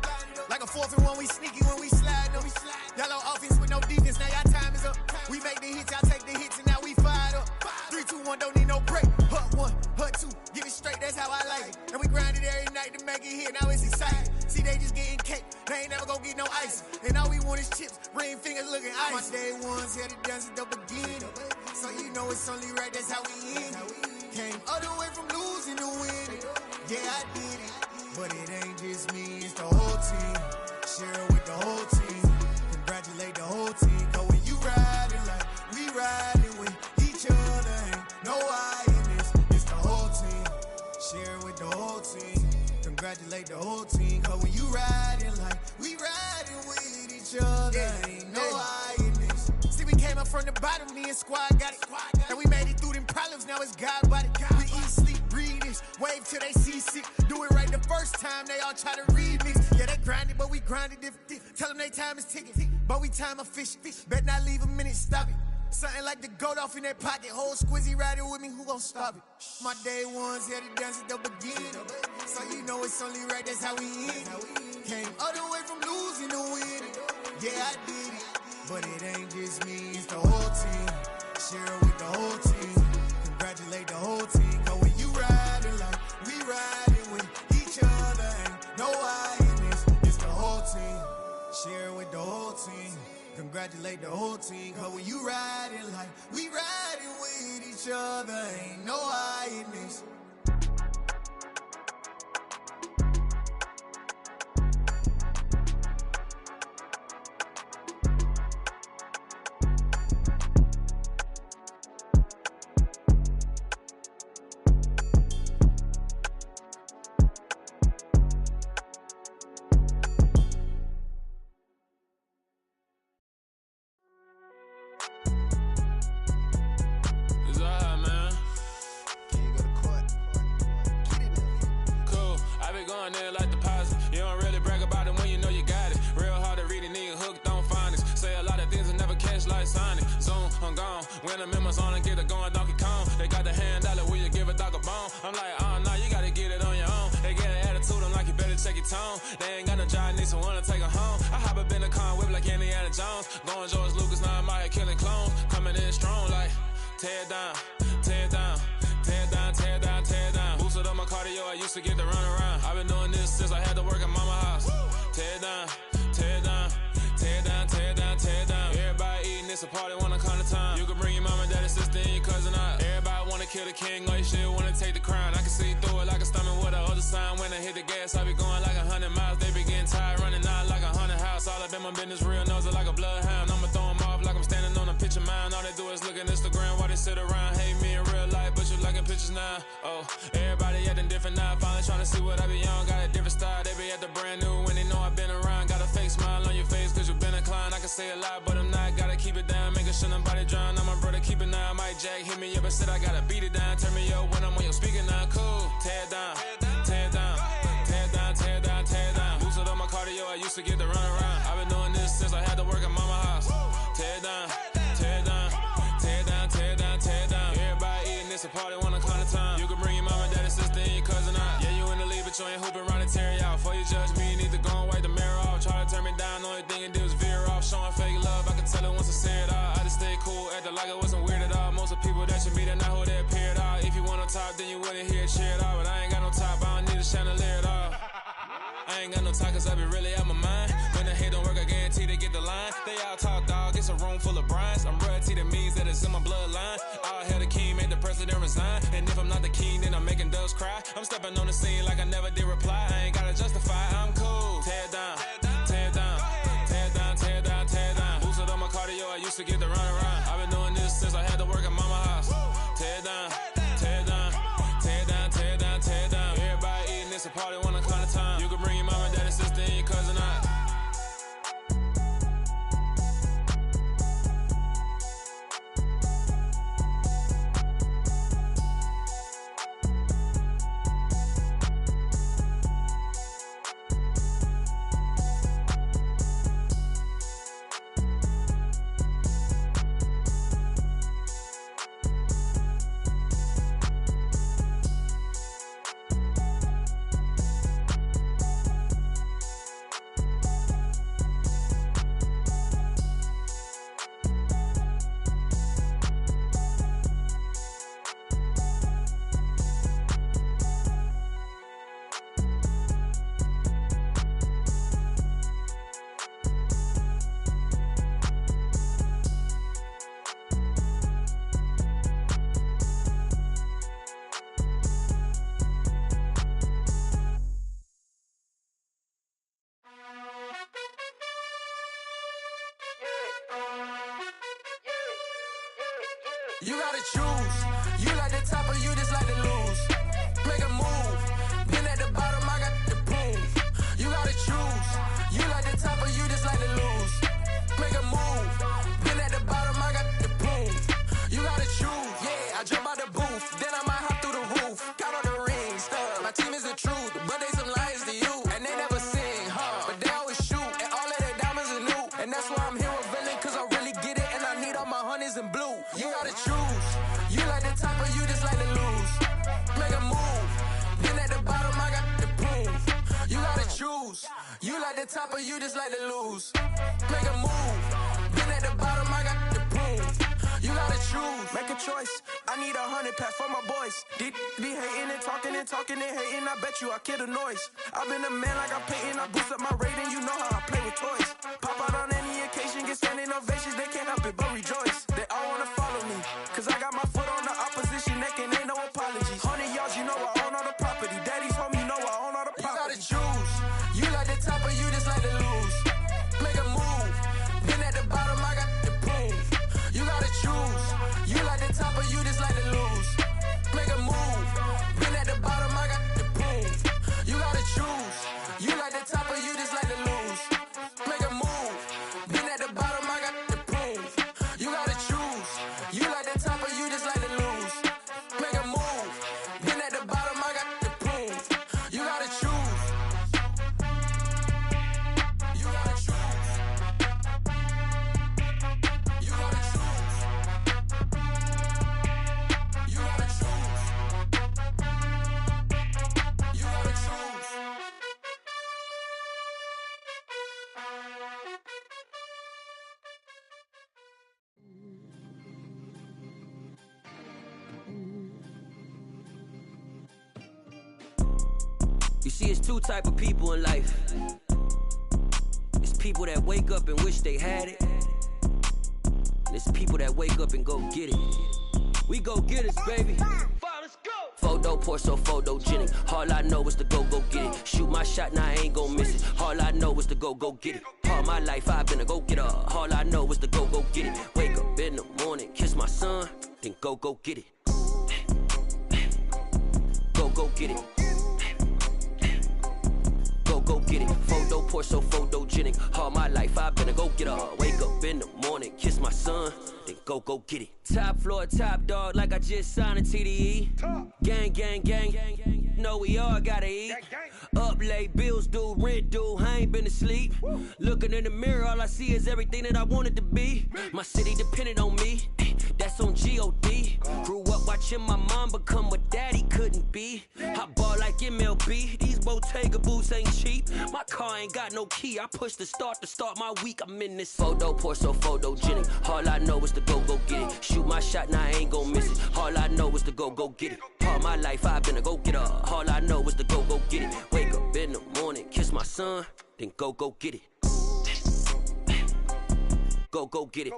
like a 4th and 1, we sneaky when we slide up. Yellow offense with no defense, now y'all time is up. We make the hits, y'all take the hits, and now we fired up. 3, 2, 1, don't need no break. Hut 1, hut 2, get it straight, that's how I like it. And we grind it every night to make it hit, now it's exciting. See, they just getting cake, they ain't never gonna get no ice. And all we want is chips, ring fingers looking ice. My day ones here to dance at the beginning, so you know it's only right, that's how we end it. Came all the way from losing to winning. Yeah, I did it, but it ain't just me, it's the whole team. Share it with the whole team. Congratulate the whole team. Cause when you riding like we riding with each other, ain't no I in this, it's the whole team. Share it with the whole team. Congratulate the whole team. Cause when you riding like we riding with each other, ain't no I in this. See, we came up from the bottom, me and squad got it. And we made it through them problems, now it's God body. We eat, sleep, breathe this, wave till they see sick. Do it right the first time, they all try to remix. Yeah, they grinded, but we grinded different. Tell them they time is ticking, but we time efficient. Bet not leave a minute, stop it. Something like the goat off in their pocket. Whole squizzy riding with me, who gon' stop it? My day ones here to dance at the beginning, so you know it's only right, that's how we end it. Came all the way from losing to winning. Yeah, I did it, but it ain't just me, it's the whole team. Share it with the whole team. Congratulate the whole team. Cause when you riding like we riding with each other, ain't no I in this, it's the whole team. Share it with the whole team. Congratulate the whole team. Cause when you riding like we riding with each other, ain't no I in this. When the members on and get it going Donkey Kong, they got the hand dollar, will you give a dog a bone? I'm like, oh no, you gotta get it on your own. They get an attitude, I'm like, you better check your tone. They ain't got no job, need someone to take her home. I hop up in the car, whip like Indiana Jones. Going George Lucas, now I'm out here killing clones. Coming in strong like, tear it down, tear it down, tear it down, tear it down, tear it down. Boosted up my cardio, I used to get to run around. I've been doing this since I had to work at mama house. Tear it down, tear it down, tear it down, tear it down, tear it down. Everybody eating, it's a party, wanna come to time. You can bring your mama, daddy, sister, and your cousin out. Everybody wanna kill the king, like shit, wanna take the crown. I can see through it like a stomach with a other sign. When I hit the gas, I be going like 100 miles. They be getting tired, running out like 100 house. All up in my business, real nose it like a bloodhound. I'ma throw them off like I'm standing on a picture mound. All they do is look at Instagram while they sit around. Hate me in real life, but you liking pictures now. Oh, everybody acting different now. Finally trying to see what I be on. Got a different style, they be at the brand new when they know I've been around. Got a fake smile on your face cause you been inclined. I can say a lot, but I'm not. Gotta keep it down, making sure nobody drown. I'm my brother, keep it now. Mike Jack hit me up and said I gotta beat it down. Turn me up when I'm on your speaker now. Cool, tear it down, tear it down, tear it down, tear it down, tear it down. Boosted on my cardio, I used to get to run around. I've been doing this since I had to work at mama house. Tear it down, tear it down, tear it down, tear it down, tear it down. Everybody eating this a party, wanna climb the time. You can bring your mama, daddy, sister, and your cousin out. Yeah, you in the lead, but you ain't hooping around and tear it out. Before you judge me, you need to go and wipe the mirror off. Try to turn me down, the only thing you do is veer off. Showing fake love, I can tell it once I say it all. I just stay cool, acting like it wasn't weird at all. Most of the people that you meet are not who they appear at all. If you want on top, then you wouldn't hear it cheer at all. But I ain't got no top, I don't need a chandelier at all. I ain't got no talk cause I be really out my mind. When the hate don't work, I guarantee they get the line. They all talk dog, it's a room full of brines. I'm royalty, that means that it's in my bloodline. All hail the king, made the president resign. And if I'm not the king, then I'm making doves cry. I'm stepping on the scene like I never did reply. I ain't gotta justify, I'm cool. Tear it down, tear it down, tear it down, tear it down, tear it down. Boosted on my cardio, I used to get to run around. I've been doing this since I had to work at mama house. Tear it down, tear it down, tear it down, tear it down, tear it down. Everybody eating this a party, wanna climb the time. You can bring your mama, daddy, sister, and your cousin out. You gotta choose. You like the top or you just like to lose. Make a move. Been at the bottom, I got the prove. You gotta choose. You like the top or you just like to lose. Make a move. Been at the bottom, I got the prove. You gotta choose. Yeah, I jump out the booth. Then I might hop through the roof. Count on the rings. My team is the truth, but they some liars to you. And they never sing, but they always shoot. And all of their diamonds are new. And that's why I'm here with villain, cause I really get it. And I need all my honeys in blue. You gotta choose. You like the top or you just like to lose. Make a move. Been at the bottom, I got the proof. You gotta choose. You like the top or you just like to lose. Make a move. Been at the bottom, I got the proof. You gotta choose. Make a choice. I need 100 pass for my boys. Be hating and talking and talking and hating. I bet you I kill the noise. I've been a man like I'm Peyton. I boost up my rating. You know how I play with toys. Pop out on any occasion, get standing ovations. They can't help it but rejoice. They all wanna follow me, cause I got my foot on the opposition neck and ain't no apologies. 100 yards, you know I own all the property. Daddy's home, you know I own all the property. You gotta choose. You like the top or you just like to lose. Make a move. Been at the bottom, I got the proof. You gotta choose. You like the top or you just like to lose. Make a move. Been at the bottom, I got the proof. You gotta choose. You like the top or you just like to lose. Make a move. Been at the bottom, I got the proof. You gotta choose. You like the top or you just like to lose. Make a move. Been at the bottom, I got the proof. You gotta choose. You gotta choose. You gotta choose. You gotta choose. You gotta choose. You see, it's two type of people in life. It's people that wake up and wish they had it. And it's people that wake up and go get it. We go get it, baby. Photo pour so photogenic. All I know is to go get it. Shoot my shot, now I ain't gon' miss it. All I know is to go get it. All my life I've been a go getter. All I know is to go get it. Wake up in the morning, kiss my son, then go get it. Go get it. Go get it. Photo pour so photogenic. All my life I've been a go getter. Wake up in the morning, kiss my son, then go get it. Top floor, top dog, like I just signed a TDE. Gang. Know we all gotta eat. Up late, bills due, rent due, I ain't been asleep. Looking in the mirror, all I see is everything that I wanted to be. My city depended on me, that's on G.O.D. Grew up watching my mom become what daddy couldn't be. I ball like MLB, these Bottega boots ain't cheap. My car ain't got no key, I push the start to start my week. I'm in this photo pour so photogenic. All I know is to go get it. Shoot my shot, now I ain't gon' miss it. All I know is to go get it. All my life I've been a go getter. All I know is to go get it. Wake up in the morning, kiss my son, then go get it. Go get it.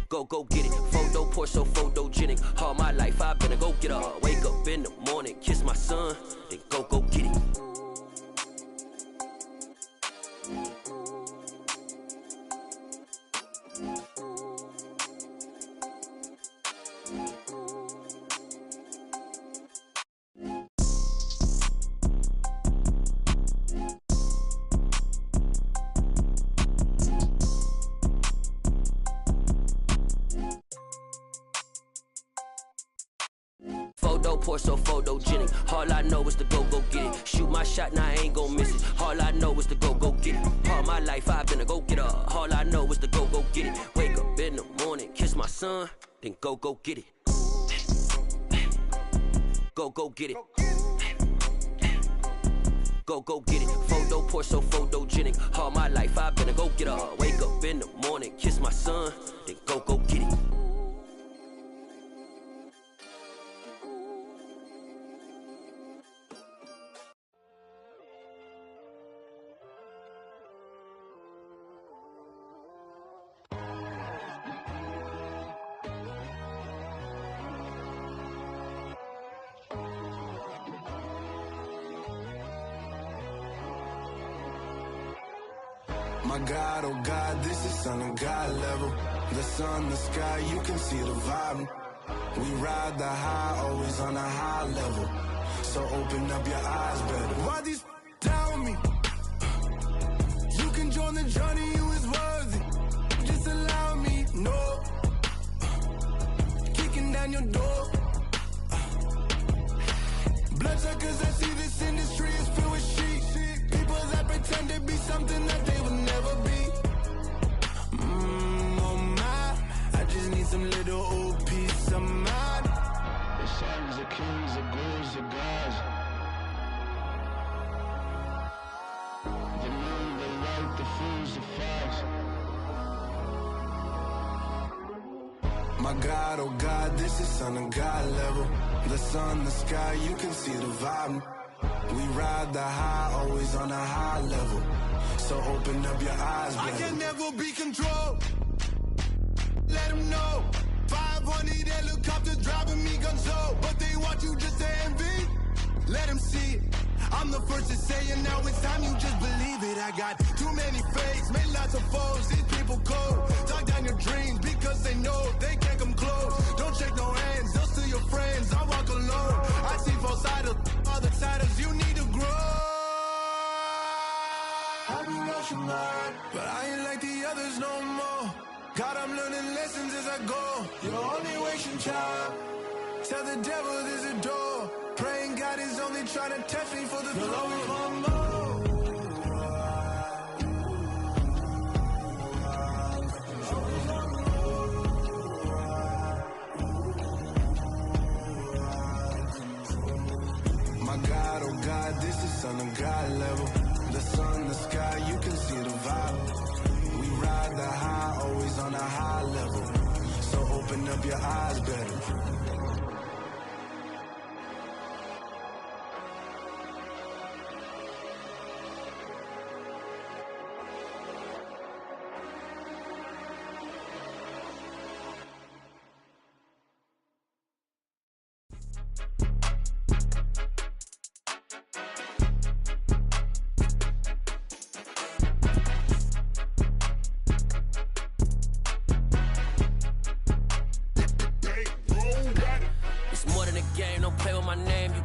Go get it. Photo pour so photogenic. All my life I've been a go getter. Wake up in the morning, kiss my son, then go get it. Photo pour so photogenic. All I know is to go get it. Shoot my shot, now I ain't gon' miss it. All I know is to go get it. All my life I've been a go getter. All I know is to go get it. Wake up in the morning, kiss my son, then go get it. Go get it. Go get it. Photo pour so photogenic. All my life I've been a go getter. Wake up in the morning, kiss my son, then go get it. My God, oh God, this is son of God level. The sun, the sky, you can see the vibe. We ride the high, always on a high level. So open up your eyes better. Why these tell me? You can join the journey, you is worthy. Just allow me, no. Kicking down your door. Bloodsuckers, I see this industry is filled with sheep. People that pretend to be something that they will never be. Oh my, I just need some little old peace of mind. The sons of kings, the gurus, the gods. The moon, the light, the fools, the fogs. My God, oh God, this is son of God level. The sun, the sky, you can see the vibe. We ride the high, always on a high level. So open up your eyes, baby. I can never be controlled. Let them know. 500 helicopters driving me gonzo. But they want you just to envy. Let them see it. I'm the first to say it, now it's time you just believe it. I got too many fakes, made lots of foes. These people cold. Talk down your dreams because they know they can't come close. Don't shake no hands, they'll steal your friends. I walk alone. I see false idols, other siders, you need to grow. I be rushing hard, but I ain't like the others no more. God, I'm learning lessons as I go. You're only wasting time. Tell the devil there's a door. Praying God is only trying to test me for the flow. You'll always want more. My God, oh God, this is son of God level. The sun, the sky, you can see the vibe. We ride the high, always on a high level. So open up your eyes better.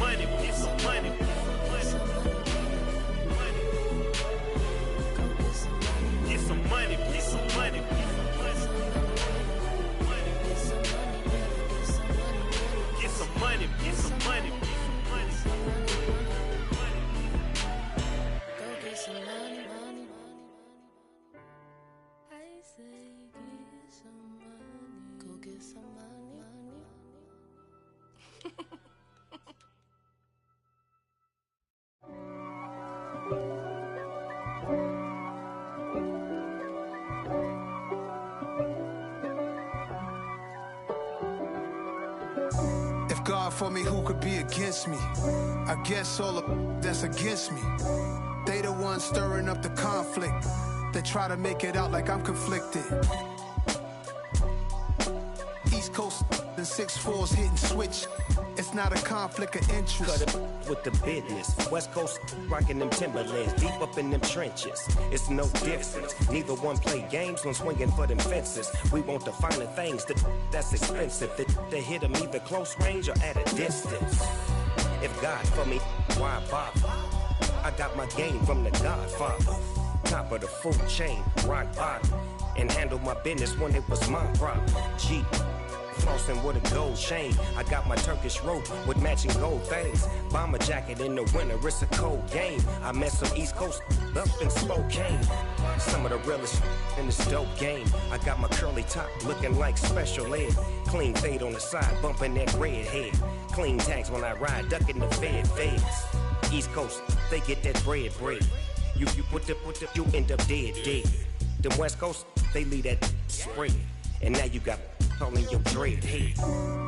money, get some money. Get some money, get some money. Get some money, get some money. Go get some money, money. I say get some money. Go get some money, money. If God for me, who could be against me? I guess all of that's against me. They the ones stirring up the conflict. They try to make it out like I'm conflicted. East Coast and 6'4's hitting switch. It's not a conflict of interest. Cut it with the business. West Coast rocking them Timberlands, deep up in them trenches. It's no difference. Neither one play games when swinging for them fences. We want the finer things that's expensive. That hit them either close range or at a distance. If God for me, why bother? I got my game from the Godfather. Top of the food chain, rock bottom. And handle my business when it was my problem. G. Flossing with a gold chain. I got my Turkish rope with matching gold things. Bomber jacket in the winter, it's a cold game. I met some East Coast up in Spokane. Some of the realest in this dope game. I got my curly top looking like special ed. Clean fade on the side, bumping that red head. Clean tags when I ride, ducking the feds. East Coast, they get that bread. You you end up dead. Them West Coast, they leave that spread. And now you got all in your dread head.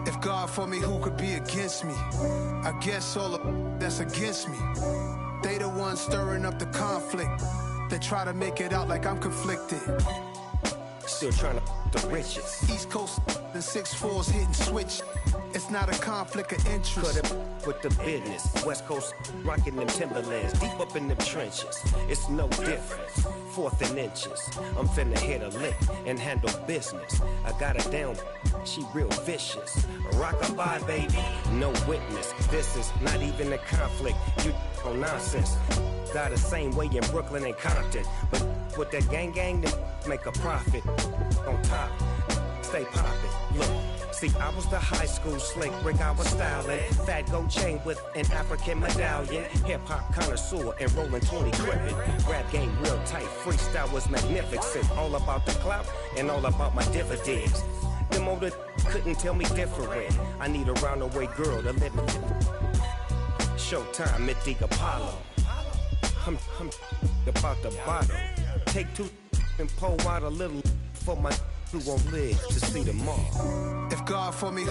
If God for me, who could be against me? I guess all of that's against me. They the ones stirring up the conflict. They try to make it out like I'm conflicted. Still trying to the riches. East Coast and 6'4's hitting switch. It's not a conflict of interest. Cut it with the business. West Coast rocking them Timberlands, deep up in them trenches. It's no difference. 4th and inches. I'm finna hit a lick and handle business. I got her down, she real vicious. Rock-a-bye, baby, no witness. This is not even a conflict. You on nonsense. Got the same way in Brooklyn and Compton. But with that gang, then make a profit. On top, stay poppin'. Look. See, I was the high school slick Rick, I was styling. Fat gold chain with an African medallion. Hip-hop connoisseur and rolling 20 gripping. Rap game real tight, freestyle was magnificent. All about the clout and all about my dividends. Them older couldn't tell me different. I need a roundaway girl to live in. Showtime, Mythic Apollo. I'm about the bottle. Take 2 and pour out a little for my who won't live to see tomorrow. If God for me, who